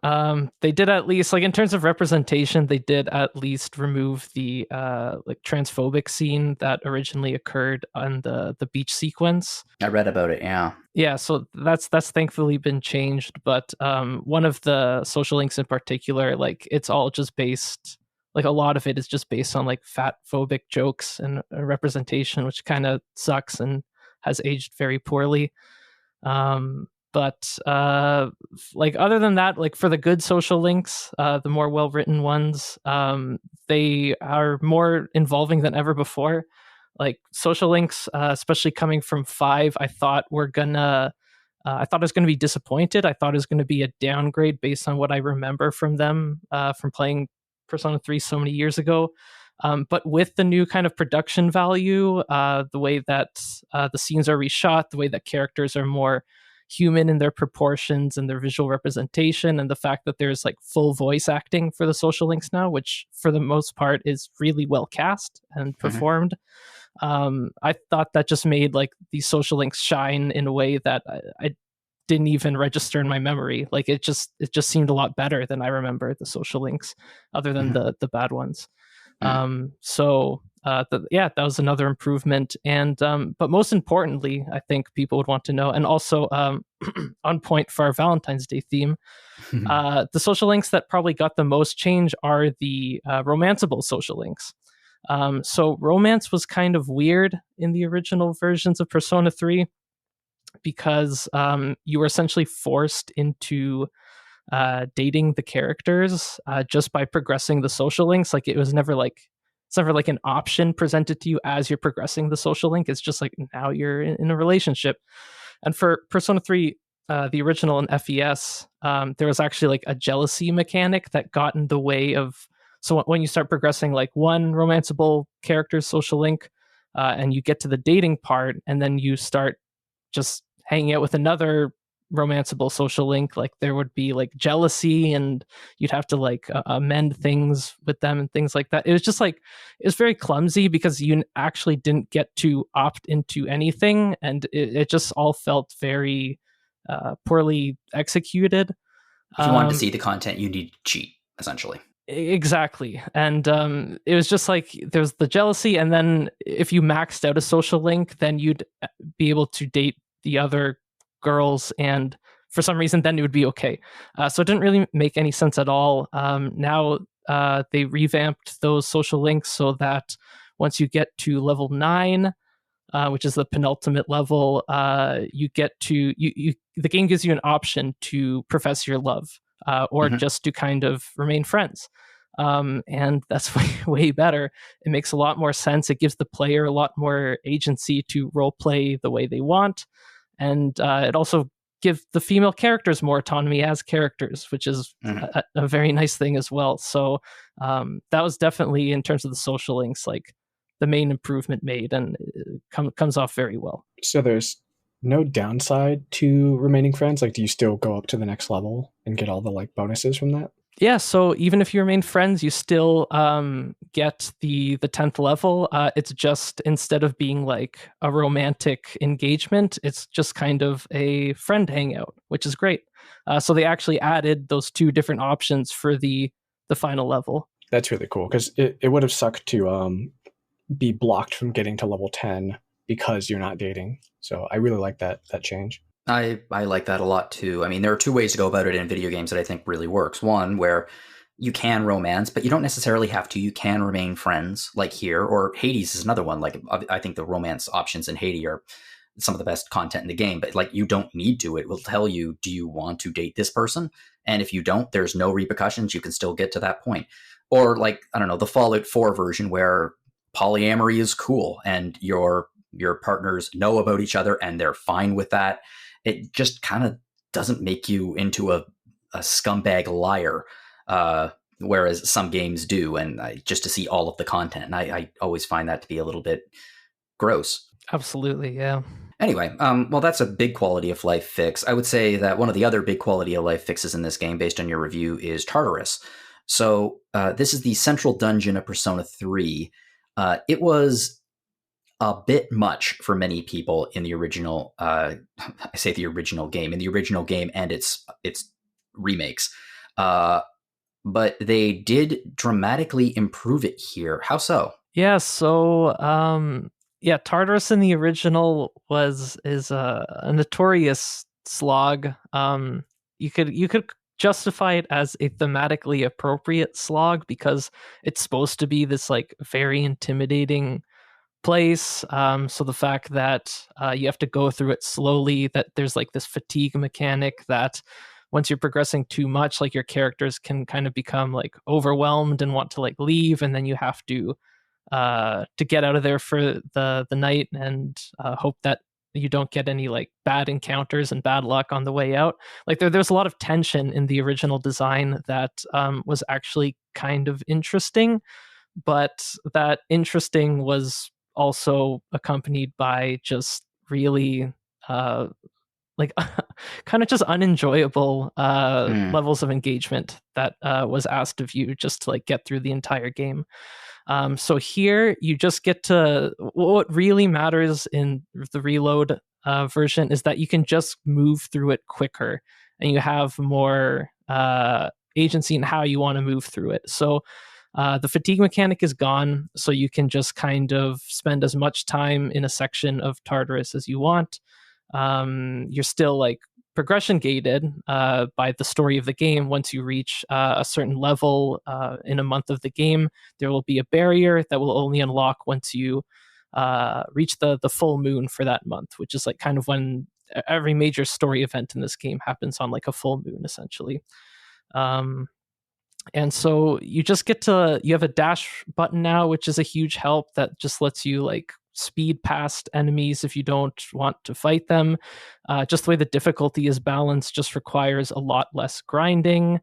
C: they did at least, like in terms of representation, they did at least remove the like transphobic scene that originally occurred on the beach sequence.
A: I read about it, yeah.
C: Yeah, so that's thankfully been changed, but one of the social links in particular, like it's all just based, like a lot of it is just based on like fat phobic jokes and representation, which kind of sucks and has aged very poorly. But like other than that, like for the good social links, the more well-written ones, they are more involving than ever before. Like social links, especially coming from 5, I thought I was going to be disappointed. I thought it was going to be a downgrade based on what I remember from them, from playing Persona 3 so many years ago. But with the new kind of production value, the way that the scenes are reshot, the way that characters are more human in their proportions and their visual representation, and the fact that there's like full voice acting for the social links now, which for the most part is really well cast and performed. I thought that just made like these social links shine in a way that I didn't even register in my memory. Like it just seemed a lot better than I remember the social links, other than the bad ones. That was another improvement. And but most importantly, I think people would want to know, and also on point for our Valentine's Day theme, the social links that probably got the most change are the romanceable social links. So romance was kind of weird in the original versions of Persona 3 because you were essentially forced into dating the characters just by progressing the social links. Like it's never like an option presented to you as you're progressing the social link. It's just like now you're in a relationship. And for Persona 3, the original and FES, there was actually like a jealousy mechanic that got in the way of. So when you start progressing like one romanceable character's social link, and you get to the dating part, and then you start just hanging out with another romanceable social link, like there would be like jealousy, and you'd have to like amend things with them and things like that. It was just like, it was very clumsy because you actually didn't get to opt into anything, and it just all felt very poorly executed.
A: If you wanted to see the content, you need to cheat, essentially.
C: Exactly. And it was just like there's the jealousy, and then if you maxed out a social link, then you'd be able to date the other girls, and for some reason then it would be okay. So it didn't really make any sense at all. Now they revamped those social links so that once you get to level 9, which is the penultimate level, you get to the game gives you an option to profess your love, or just to kind of remain friends. And that's way better. It makes a lot more sense. It gives the player a lot more agency to role play the way they want. And it also gives the female characters more autonomy as characters, which is a very nice thing as well. So that was definitely, in terms of the social links, like the main improvement made, and it comes off very well.
B: So there's no downside to remaining friends? Like, do you still go up to the next level and get all the like bonuses from that?
C: Yeah, so even if you remain friends, you still get the 10th level. It's just, instead of being like a romantic engagement, it's just kind of a friend hangout, which is great. So they actually added those 2 different options for the final level.
B: That's really cool, because it would have sucked to be blocked from getting to level 10 because you're not dating. So I really like that change.
A: I like that a lot too. I mean, there are 2 ways to go about it in video games that I think really works. One, where you can romance, but you don't necessarily have to. You can remain friends, like here, or Hades is another one. Like, I think the romance options in Hades are some of the best content in the game, but like, you don't need to. It will tell you, do you want to date this person? And if you don't, there's no repercussions. You can still get to that point. Or like, I don't know, the Fallout 4 version where polyamory is cool and your partners know about each other and they're fine with that. It just kind of doesn't make you into a scumbag liar. Whereas some games do, and just to see all of the content. And I always find that to be a little bit gross.
C: Absolutely, yeah.
A: Anyway, well, that's a big quality of life fix. I would say that one of the other big quality of life fixes in this game, based on your review, is Tartarus. So this is the central dungeon of Persona 3. It was a bit much for many people in the original, I say the original game, and its remakes. But they did dramatically improve it here. How so?
C: Yeah, so Tartarus in the original is a notorious slog. You could justify it as a thematically appropriate slog because it's supposed to be this like very intimidating place. So the fact that you have to go through it slowly, that there's like this fatigue mechanic that once you're progressing too much, like your characters can kind of become like overwhelmed and want to like leave, and then you have to get out of there for the night and hope that you don't get any like bad encounters and bad luck on the way out. Like there's a lot of tension in the original design that was actually kind of interesting, but that interesting was also accompanied by just really like kind of just unenjoyable levels of engagement that was asked of you just to like get through the entire game. So here you just get to, what really matters in the reload version is that you can just move through it quicker and you have more agency in how you want to move through it. So the fatigue mechanic is gone, so you can just kind of spend as much time in a section of Tartarus as you want. You're still like progression gated by the story of the game. Once you reach a certain level in a month of the game, there will be a barrier that will only unlock once you reach the full moon for that month, which is like kind of when every major story event in this game happens on like a full moon, essentially. And so you just you have a dash button now, which is a huge help that just lets you like speed past enemies if you don't want to fight them. Just the way the difficulty is balanced just requires a lot less grinding.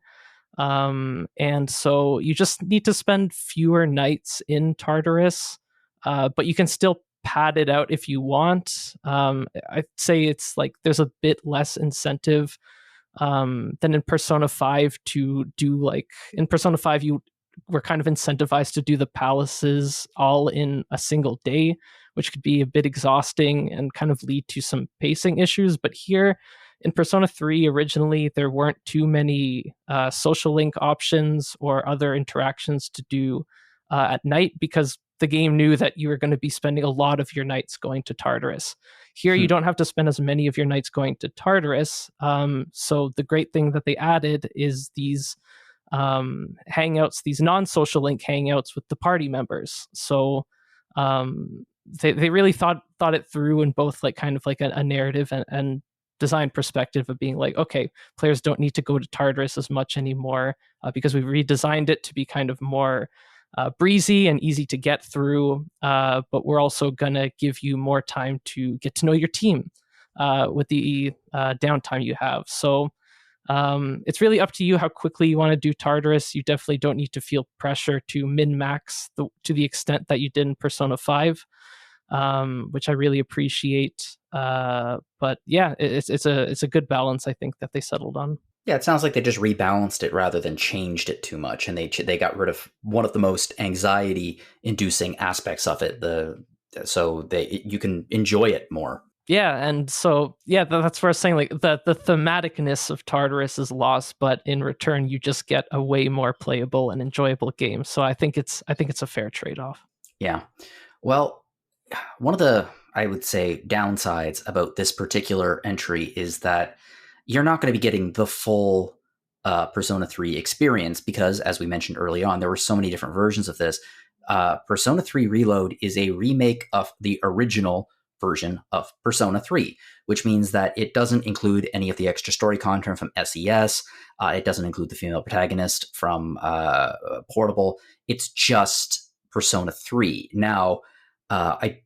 C: And so you just need to spend fewer nights in Tartarus, but you can still pad it out if you want. I'd say it's like there's a bit less incentive than in Persona 5 to do, like in Persona 5 you were kind of incentivized to do the palaces all in a single day, which could be a bit exhausting and kind of lead to some pacing issues. But here in Persona 3 originally there weren't too many social link options or other interactions to do at night because the game knew that you were going to be spending a lot of your nights going to Tartarus. Here, you don't have to spend as many of your nights going to Tartarus. So the great thing that they added is these hangouts, these non-social link hangouts with the party members. So they really thought it through in both like kind of like a narrative and design perspective of being like, okay, players don't need to go to Tartarus as much anymore because we redesigned it to be kind of more breezy and easy to get through, but we're also gonna give you more time to get to know your team with the downtime you have. So it's really up to you how quickly you want to do Tartarus. You definitely don't need to feel pressure to min-max to the extent that you did in Persona 5, which I really appreciate. But yeah, it's a good balance, I think, that they settled on.
A: Yeah, it sounds like they just rebalanced it rather than changed it too much, and they got rid of one of the most anxiety-inducing aspects of it. So you can enjoy it more.
C: Yeah, and so that's where I was saying like the thematicness of Tartarus is lost, but in return you just get a way more playable and enjoyable game. So I think it's a fair trade-off.
A: Yeah, well, one of the, I would say, downsides about this particular entry is that you're not going to be getting the full Persona 3 experience, because as we mentioned early on, there were so many different versions of this. Persona 3 Reload is a remake of the original version of Persona 3, which means that it doesn't include any of the extra story content from SES. It doesn't include the female protagonist from Portable. It's just Persona 3. Now, I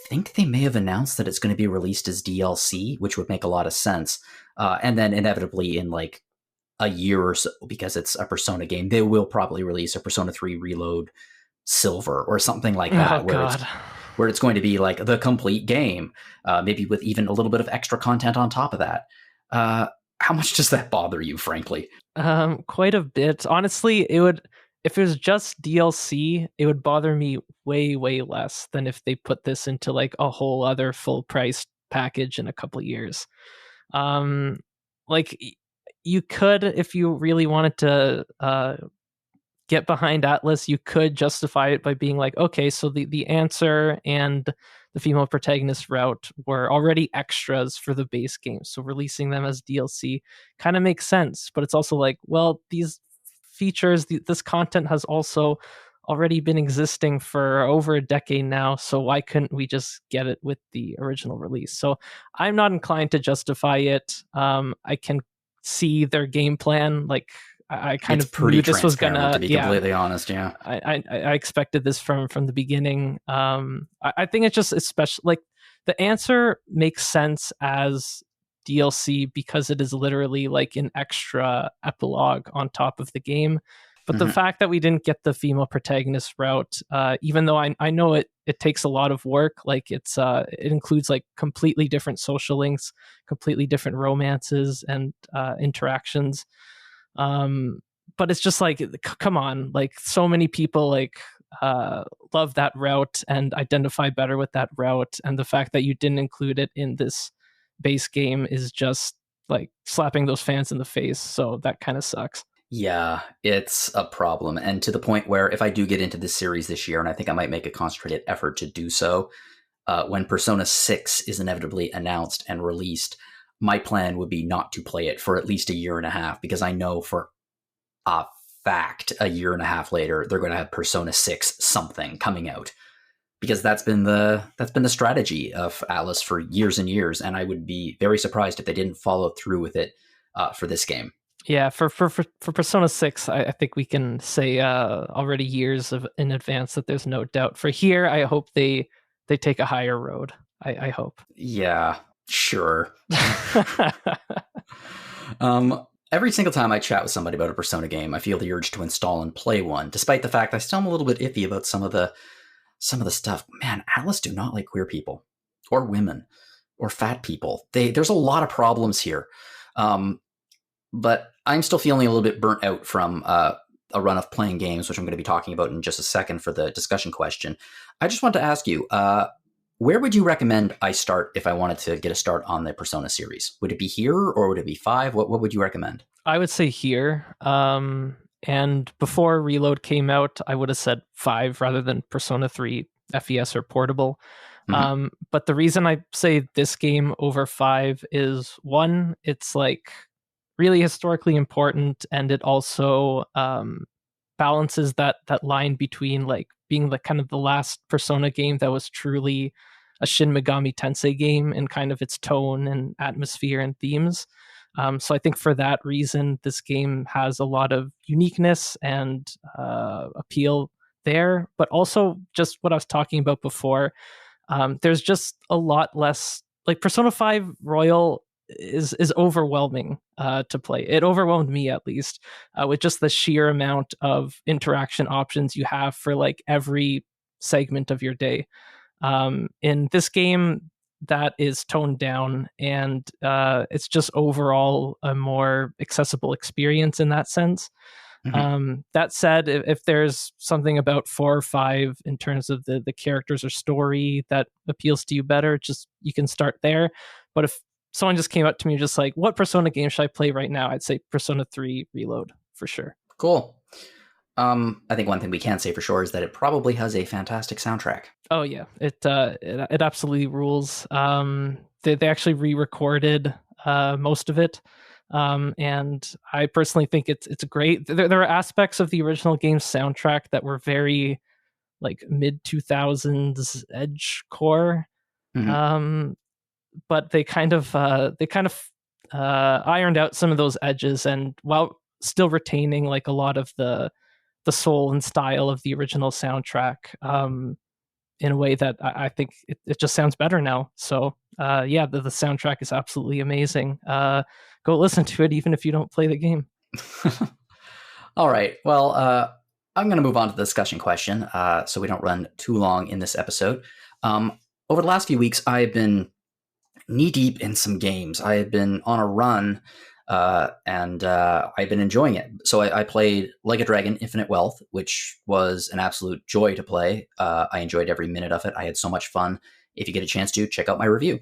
A: think they may have announced that it's going to be released as DLC, which would make a lot of sense. And then inevitably in like a year or so, because it's a Persona game, they will probably release a Persona 3 Reload Silver or something like that, where it's going to be like the complete game, maybe with even a little bit of extra content on top of that. How much does that bother you, frankly?
C: Quite a bit. Honestly, it would, if it was just DLC, it would bother me way, way less than if they put this into like a whole other full price package in a couple of years. Like you could, if you really wanted to get behind Atlas, you could justify it by being like, okay, so the answer and the female protagonist route were already extras for the base game, so releasing them as DLC kind of makes sense. But it's also like, well, these features, this content has also already been existing for over a decade now, so why couldn't we just get it with the original release? So I'm not inclined to justify it. I can see their game plan. Like I kind of knew this was gonna,
A: to be completely honest. Yeah,
C: I expected this from the beginning. I think it's just especially like the answer makes sense as DLC because it is literally like an extra epilogue on top of the game. But the fact that we didn't get the female protagonist route, even though I know it takes a lot of work, like it includes like completely different social links, completely different romances and interactions. But it's just like, come on, like so many people like love that route and identify better with that route, and the fact that you didn't include it in this base game is just like slapping those fans in the face. So that kind of sucks.
A: Yeah, it's a problem. And to the point where if I do get into this series this year, and I think I might make a concentrated effort to do so, when Persona 6 is inevitably announced and released, my plan would be not to play it for at least a year and a half, because I know for a fact a year and a half later, they're going to have Persona 6 something coming out. Because that's been the strategy of Atlas for years and years, and I would be very surprised if they didn't follow through with it for this game.
C: Yeah, for Persona 6, I think we can say already years in advance that there's no doubt. For here, I hope they take a higher road. I hope.
A: Yeah, sure. Every single time I chat with somebody about a Persona game, I feel the urge to install and play one, despite the fact I still am a little bit iffy about some of the stuff. Man, Atlas do not like queer people or women or fat people. There's a lot of problems here. But I'm still feeling a little bit burnt out from a run of playing games, which I'm going to be talking about in just a second for the discussion question. I just want to ask you, where would you recommend I start if I wanted to get a start on the Persona series? Would it be here or would it be 5? What would you recommend?
C: I would say here. And before Reload came out, I would have said 5 rather than Persona 3 FES or Portable. But the reason I say this game over 5 is, one, it's like really historically important, and it also balances that line between like being the kind of the last Persona game that was truly a Shin Megami Tensei game in kind of its tone and atmosphere and themes. So I think for that reason, this game has a lot of uniqueness and appeal there, but also just what I was talking about before. There's just a lot less, like Persona 5 Royal is overwhelming to play. It overwhelmed me, at least, with just the sheer amount of interaction options you have for like every segment of your day. In this game, that is toned down, and it's just overall a more accessible experience in that sense. That said, if there's something about 4 or 5 in terms of the characters or story that appeals to you better, just you can start there. But if someone just came up to me just like, what Persona game should I play right now? I'd say Persona 3 Reload for sure.
A: Cool. I think one thing we can say for sure is that it probably has a fantastic soundtrack.
C: Oh yeah, it absolutely rules. They actually re-recorded most of it. And I personally think it's great. There are aspects of the original game's soundtrack that were very like mid 2000s edge core,
A: Mhm.
C: but they kind of ironed out some of those edges, and while still retaining like a lot of the soul and style of the original soundtrack, in a way that I think it just sounds better now. So yeah, the soundtrack is absolutely amazing. Go listen to it even if you don't play the game.
A: All right. Well, I'm going to move on to the discussion question so we don't run too long in this episode. Over the last few weeks, I've been knee-deep in some games. I have been on a run, and I've been enjoying it. So I played Like a Dragon Infinite Wealth, which was an absolute joy to play. I enjoyed every minute of it. I had so much fun. If you get a chance to, check out my review.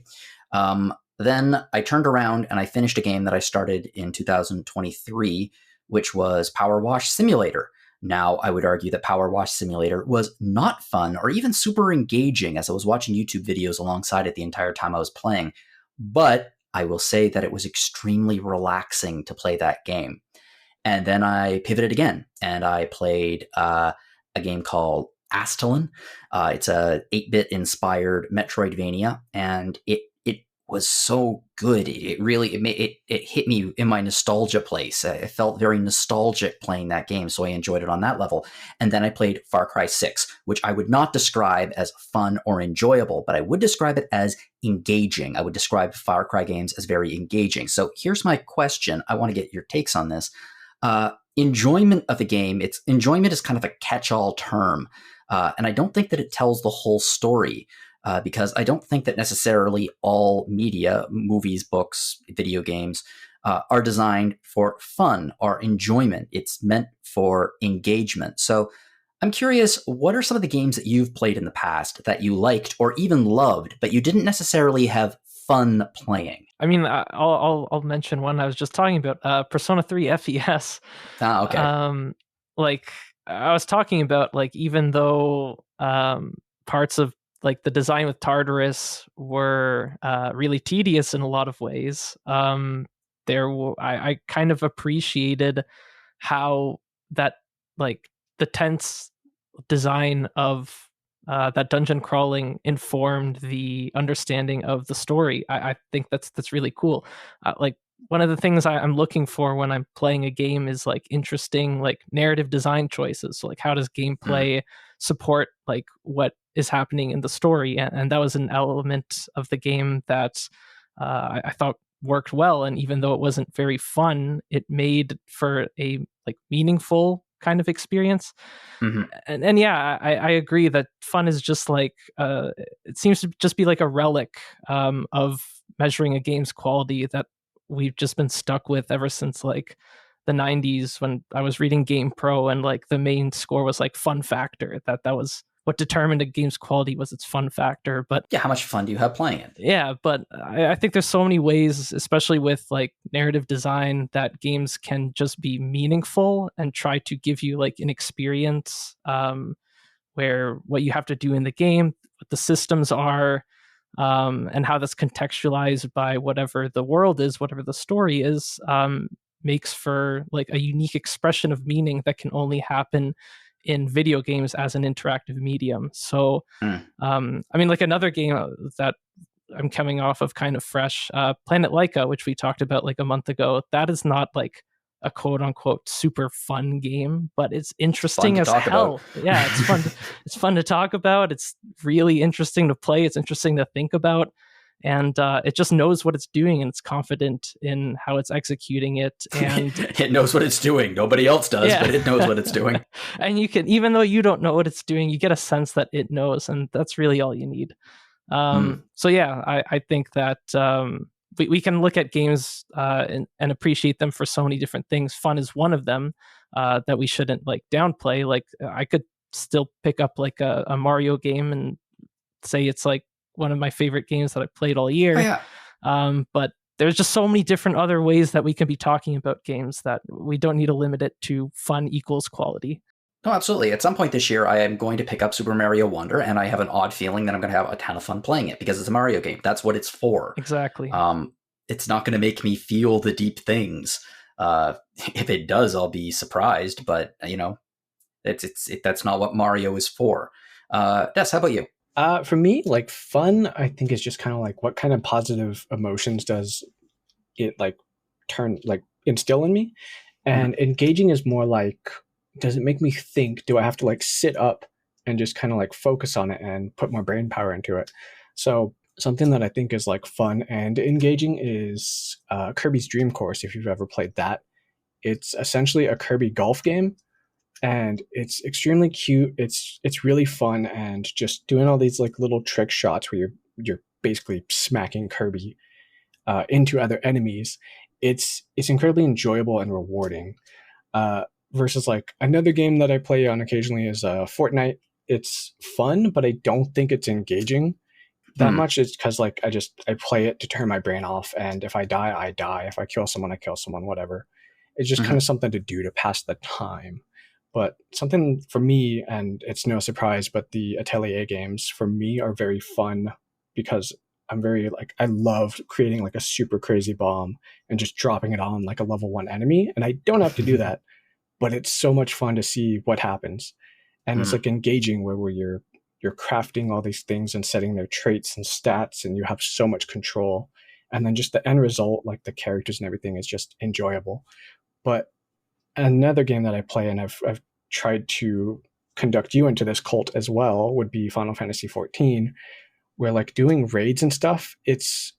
A: Then I turned around and I finished a game that I started in 2023, which was Power Wash Simulator. Now, I would argue that Power Wash Simulator was not fun or even super engaging, as I was watching YouTube videos alongside it the entire time I was playing. But I will say that it was extremely relaxing to play that game. And then I pivoted again, and I played a game called Astalon. It's a 8-bit inspired Metroidvania, and it was so good. It really it hit me in my nostalgia place. I felt very nostalgic playing that game, so I enjoyed it on that level. And then I played Far Cry 6, which I would not describe as fun or enjoyable, but I would describe it as engaging. I would describe Far Cry games as very engaging. So here's my question. I want to get your takes on this. Enjoyment of the game. Enjoyment is kind of a catch-all term, and I don't think that it tells the whole story. Because I don't think that necessarily all media, movies, books, video games, are designed for fun or enjoyment. It's meant for engagement. So I'm curious, what are some of the games that you've played in the past that you liked or even loved, but you didn't necessarily have fun playing?
C: I mean, I'll mention one I was just talking about, Persona 3 FES.
A: Okay.
C: Like I was talking about, like even though parts of like the design with Tartarus were really tedious in a lot of ways, I kind of appreciated how that like the tense design of that dungeon crawling informed the understanding of the story. I think that's really cool. Like one of the things I'm looking for when I'm playing a game is like interesting like narrative design choices. So like how does gameplay support like what is happening in the story? And that was an element of the game that I thought worked well. And even though it wasn't very fun, it made for a like meaningful kind of experience.
A: Mm-hmm.
C: And yeah, I agree that fun is just like it seems to just be like a relic of measuring a game's quality that we've just been stuck with ever since like the 90s when I was reading Game Pro, and like the main score was like fun factor. That was what determined a game's quality, was its fun factor. But
A: yeah, how much fun do you have playing it?
C: Yeah, but I think there's so many ways, especially with like narrative design, that games can just be meaningful and try to give you like an experience where what you have to do in the game, what the systems are, and how that's contextualized by whatever the world is, whatever the story is, makes for like a unique expression of meaning that can only happen in video games as an interactive medium. So, I mean, like another game that I'm coming off of kind of fresh, Planet Laika, which we talked about like a month ago. That is not like a quote unquote super fun game, but it's interesting as hell. Yeah, it's fun. It's fun to talk about. It's really interesting to play. It's interesting to think about. And it just knows what it's doing, and it's confident in how it's executing it. And
A: it knows what it's doing. Nobody else does, but it knows what it's doing.
C: And you can, even though you don't know what it's doing, you get a sense that it knows, and that's really all you need. So yeah, I think that we can look at games and appreciate them for so many different things. Fun is one of them that we shouldn't like downplay. Like I could still pick up like a Mario game and say it's like one of my favorite games that I played all year.
A: Oh, yeah.
C: But there's just so many different other ways that we can be talking about games that we don't need to limit it to fun equals quality.
A: No, absolutely. At some point this year, I am going to pick up Super Mario Wonder, and I have an odd feeling that I'm going to have a ton of fun playing it because it's a Mario game. That's what it's for.
C: Exactly.
A: it's not going to make me feel the deep things. If it does, I'll be surprised, but that's not what Mario is for. Des, how about you?
B: For me, like fun, I think is just kind of like what kind of positive emotions does it like instill in me, and engaging is more like, does it make me think? Do I have to like sit up and just kind of like focus on it and put more brain power into it? So something that I think is like fun and engaging is Kirby's Dream Course. If you've ever played that, it's essentially a Kirby golf game, and it's extremely cute. It's really fun, and just doing all these like little trick shots where you're basically smacking Kirby into other enemies. It's incredibly enjoyable and rewarding. Versus like another game that I play on occasionally is Fortnite. It's fun, but I don't think it's engaging that much. It's because like I play it to turn my brain off, and if I die, I die. If I kill someone, I kill someone. Whatever. It's just kind of something to do to pass the time. But something for me, and it's no surprise, but the Atelier games for me are very fun because I'm very like, I love creating like a super crazy bomb and just dropping it on like a level 1 enemy. And I don't have to do that, but it's so much fun to see what happens. And it's like engaging where you're crafting all these things and setting their traits and stats, and you have so much control. And then just the end result, like the characters and everything, is just enjoyable. But another game that I play, and I've tried to conduct you into this cult as well, would be Final Fantasy 14, where like doing raids and stuff, it's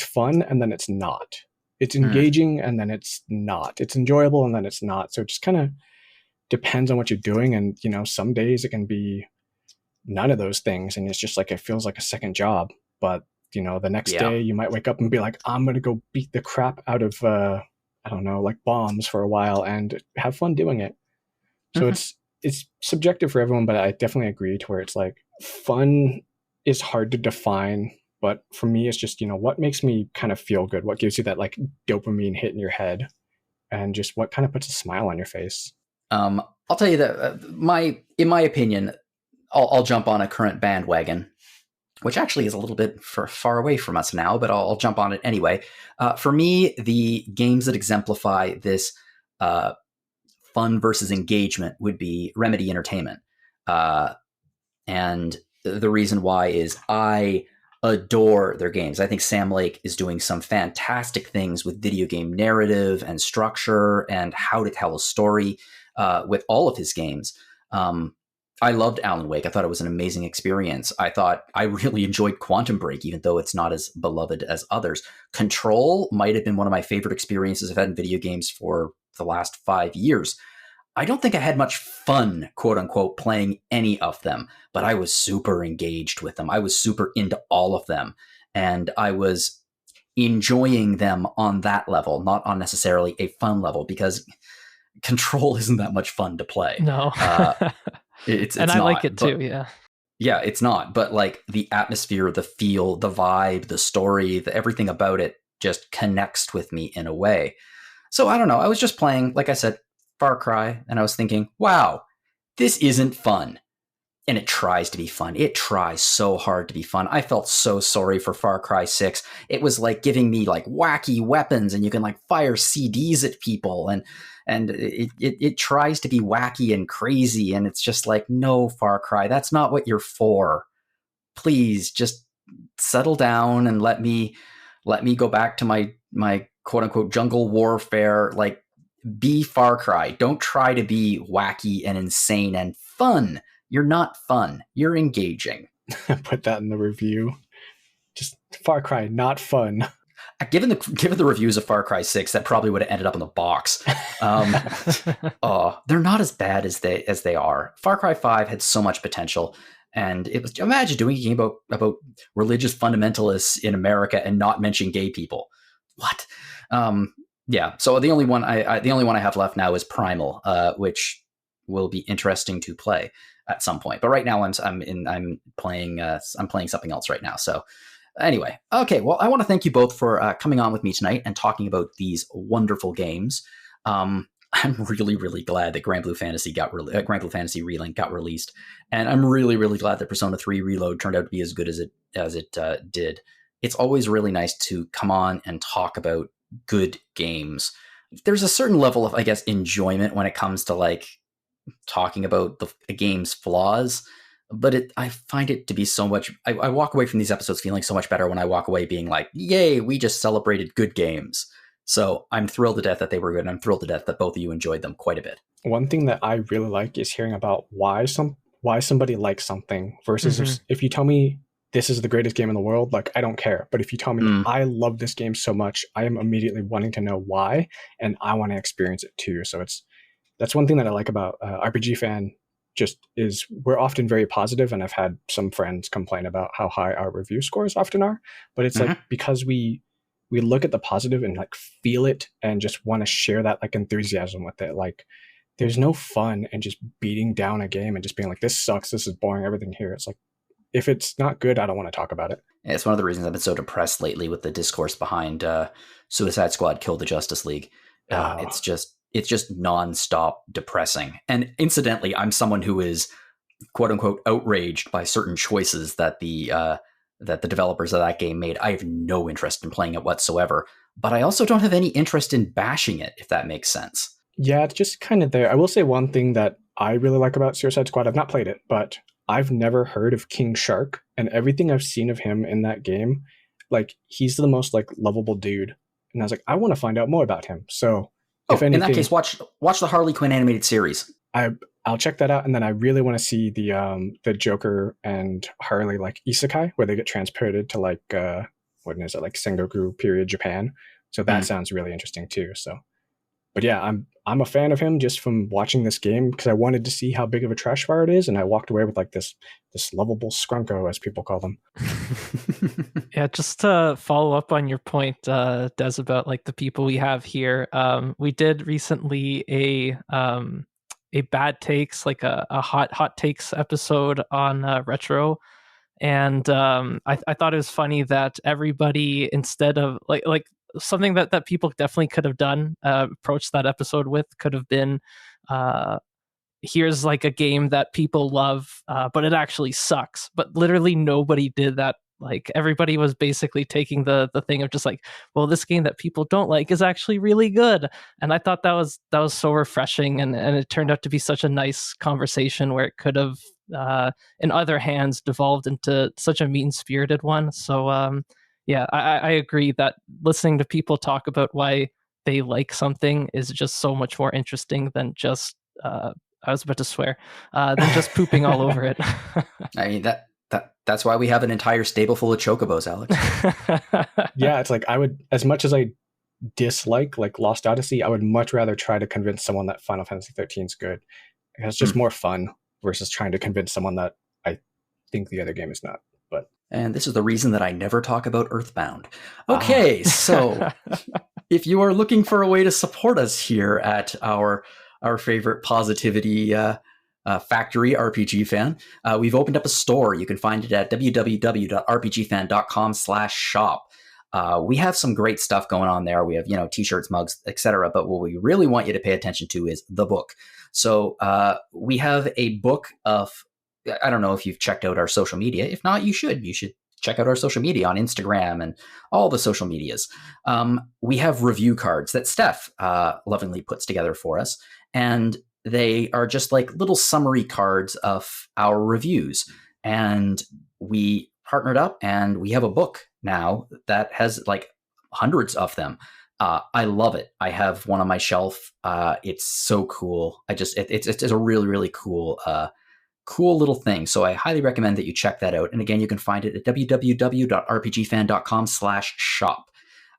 B: fun and then it's not. It's engaging and then it's not. It's enjoyable and then it's not. So it just kind of depends on what you're doing. And, some days it can be none of those things, and it's just like it feels like a second job. But, the next day you might wake up and be like, I'm going to go beat the crap out of, I don't know, like bombs for a while and have fun doing it. So it's subjective for everyone, but I definitely agree to where it's like fun is hard to define. But for me, it's just, what makes me kind of feel good? What gives you that like dopamine hit in your head? And just what kind of puts a smile on your face?
A: I'll tell you that in my opinion, I'll jump on a current bandwagon, which actually is a little bit far away from us now, but I'll jump on it anyway. For me, the games that exemplify this fun versus engagement would be Remedy Entertainment. And the reason why is I adore their games. I think Sam Lake is doing some fantastic things with video game narrative and structure and how to tell a story with all of his games. I loved Alan Wake. I thought it was an amazing experience. I really enjoyed Quantum Break, even though it's not as beloved as others. Control might have been one of my favorite experiences I've had in video games for the last 5 years. I don't think I had much fun, quote unquote, playing any of them, but I was super engaged with them. I was super into all of them, and I was enjoying them on that level, not on necessarily a fun level, because Control isn't that much fun to play.
C: No.
A: It's
C: and I
A: not,
C: like it too, yeah.
A: Yeah, it's not. But like the atmosphere, the feel, the vibe, the story, everything about it just connects with me in a way. So I don't know. I was just playing, like I said, Far Cry, and I was thinking, wow, this isn't fun. And it tries to be fun. It tries so hard to be fun. I felt so sorry for Far Cry 6. It was like giving me like wacky weapons, and you can like fire CDs at people, and it tries to be wacky and crazy, and it's just like, no, Far Cry, that's not what you're for. Please just settle down and let me go back to my quote unquote jungle warfare. Like, be Far Cry. Don't try to be wacky and insane and fun. You're not fun. You're engaging.
B: Put that in the review. Just Far Cry, not fun.
A: Given the reviews of Far Cry 6, that probably would have ended up in the box. They're not as bad as they are. Far Cry 5 had so much potential, and it was, imagine doing a game about religious fundamentalists in America and not mention gay people. What? Yeah. So the only one I have left now is Primal, which will be interesting to play at some point. But right now I'm playing something else right now. So anyway, okay. Well, I want to thank you both for coming on with me tonight and talking about these wonderful games. I'm really, really glad that Granblue Fantasy Relink got released, and I'm really, really glad that Persona 3 Reload turned out to be as good as it did. it's always really nice to come on and talk about good games. There's a certain level of, I guess, enjoyment when it comes to like talking about a game's flaws, but I find it to be so much. I walk away from these episodes feeling so much better when I walk away being like, yay, we just celebrated good games. So I'm thrilled to death that they were good, and I'm thrilled to death that both of you enjoyed them quite a bit.
B: One thing that I really like is hearing about why somebody likes something versus if you tell me this is the greatest game in the world, like I don't care. But if you tell me I love this game so much, I am immediately wanting to know why, and I want to experience it too. So that's one thing that I like about RPG Fan. Just is we're often very positive, and I've had some friends complain about how high our review scores often are. But it's like because we look at the positive and like feel it and just want to share that like enthusiasm with it. Like there's no fun in just beating down a game and just being like, this sucks, this is boring, everything here. It's like, if it's not good, I don't want to talk about it.
A: Yeah, it's one of the reasons I've been so depressed lately with the discourse behind Suicide Squad Kill the Justice League. It's just nonstop depressing. And incidentally, I'm someone who is quote unquote outraged by certain choices that the developers of that game made. I have no interest in playing it whatsoever, but I also don't have any interest in bashing it, if that makes sense.
B: Yeah, it's just kind of there. I will say one thing that I really like about Suicide Squad. I've not played it, but I've never heard of King Shark, and everything I've seen of him in that game, like he's the most like lovable dude. And I was like, I want to find out more about him. So if anything,
A: in that case, watch the Harley Quinn animated series.
B: I'll check that out, and then I really want to see the Joker and Harley like isekai, where they get transported to like what is it, like Sengoku period Japan. So that sounds really interesting too. So, but yeah, I'm a fan of him just from watching this game because I wanted to see how big of a trash fire it is, and I walked away with like this lovable scrunko, as people call them.
C: Yeah, just to follow up on your point, Des, about like the people we have here. We did recently a bad takes, like a hot takes episode on retro, and I thought it was funny that everybody, instead of like something that people definitely could have done, approached that episode with, could have been here's like a game that people love, but it actually sucks. But literally nobody did that. Like everybody was basically taking the thing of just like, well, this game that people don't like is actually really good. And I thought that was so refreshing, and it turned out to be such a nice conversation where it could have in other hands devolved into such a mean-spirited one. So yeah, I agree that listening to people talk about why they like something is just so much more interesting than just I was about to swear than just pooping all over it.
A: I mean that's why we have an entire stable full of chocobos, Aleks.
B: Yeah, it's like I would, as much as I dislike like Lost Odyssey, I would much rather try to convince someone that Final Fantasy 13 is good. It's just more fun versus trying to convince someone that I think the other game is not.
A: And this is the reason that I never talk about Earthbound. Okay, so if you are looking for a way to support us here at our favorite positivity factory, RPG Fan, we've opened up a store. You can find it at www.rpgfan.com/shop. We have some great stuff going on there. We have, t-shirts, mugs, etc. But what we really want you to pay attention to is the book. So we have a book of, I don't know if you've checked out our social media. If not, you should. You should check out our social media on Instagram and all the social medias. We have review cards that Steph lovingly puts together for us. And they are just like little summary cards of our reviews. And we partnered up and we have a book now that has like hundreds of them. I love it. I have one on my shelf. It's so cool. It's a really, really cool little thing. So I highly recommend that you check that out. And again, you can find it at www.rpgfan.com/shop.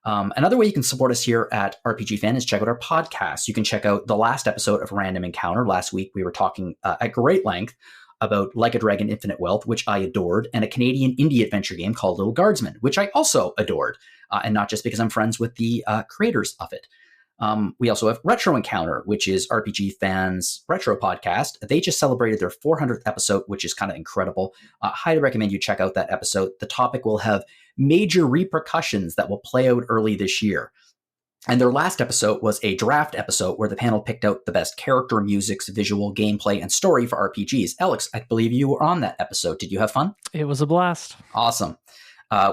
A: Another way you can support us here at RPG Fan is check out our podcast. You can check out the last episode of Random Encounter. Last week, we were talking at great length about Like a Dragon Infinite Wealth, which I adored, and a Canadian indie adventure game called Little Guardsman, which I also adored, and not just because I'm friends with the creators of it. We also have Retro Encounter, which is RPG Fans' retro podcast. They just celebrated their 400th episode, which is kind of incredible. Highly recommend you check out that episode. The topic will have major repercussions that will play out early this year. And their last episode was a draft episode where the panel picked out the best character, musics, visual, gameplay, and story for RPGs. Aleks, I believe you were on that episode. Did you have fun?
C: It was a blast.
A: Awesome.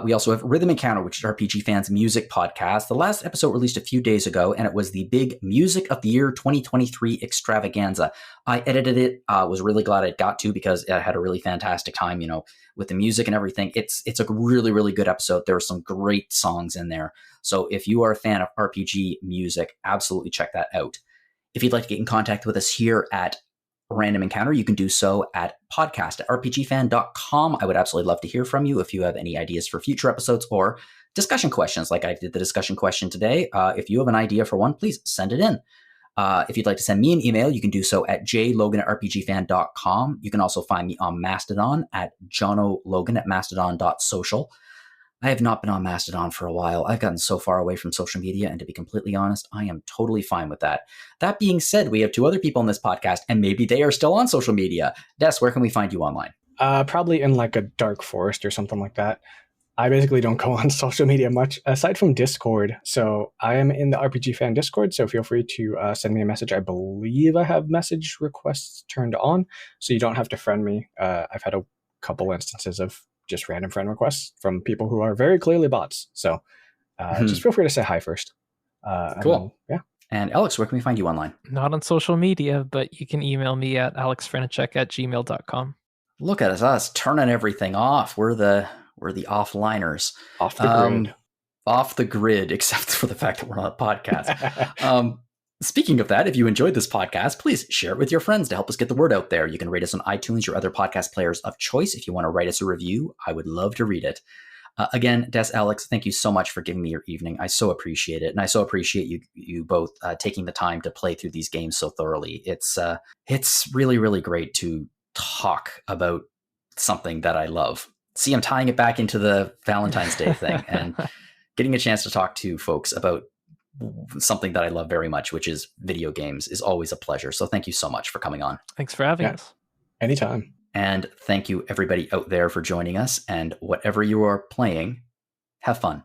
A: We also have Rhythm Encounter, which is RPG Fans' music podcast. The last episode released a few days ago, and it was the big Music of the Year 2023 extravaganza. I edited it. Was really glad I got to, because I had a really fantastic time, with the music and everything. It's a really, really good episode. There are some great songs in there. So if you are a fan of RPG music, absolutely check that out. If you'd like to get in contact with us here at Random Encounter, you can do so at podcast@rpgfan.com. I would absolutely love to hear from you if you have any ideas for future episodes or discussion questions, like I did the discussion question today. If you have an idea for one, please send it in. If you'd like to send me an email, you can do so at jlogan@rpgfan.com. You can also find me on Mastodon at jonologan@mastodon.social. I have not been on Mastodon for a while. I've gotten so far away from social media, and to be completely honest, I am totally fine with that. That being said, we have 2 other people on this podcast, and maybe they are still on social media. Des, where can we find you online?
B: Probably in like a dark forest or something like that. I basically don't go on social media much, aside from Discord. So I am in the RPG Fan Discord, so feel free to send me a message. I believe I have message requests turned on, so you don't have to friend me. I've had a couple instances of just random friend requests from people who are very clearly bots. So just feel free to say hi first.
A: Cool.
B: Yeah.
A: And Aleks, where can we find you online?
C: Not on social media, but you can email me at alexfraniczek@gmail.com.
A: Look at us turning everything off. We're the offliners.
B: Off the grid.
A: Off the grid, except for the fact that we're on a podcast. Speaking of that, if you enjoyed this podcast, please share it with your friends to help us get the word out there. You can rate us on iTunes or other podcast players of choice. If you want to write us a review, I would love to read it. Again, Des, Aleks, thank you so much for giving me your evening. I so appreciate it. And I so appreciate you both taking the time to play through these games so thoroughly. It's really, really great to talk about something that I love. See, I'm tying it back into the Valentine's Day thing and getting a chance to talk to folks about something that I love very much, which is video games, is always a pleasure. So thank you so much for coming on.
C: Thanks for having us.
B: Anytime.
A: And thank you everybody out there for joining us. And whatever you are playing, have fun.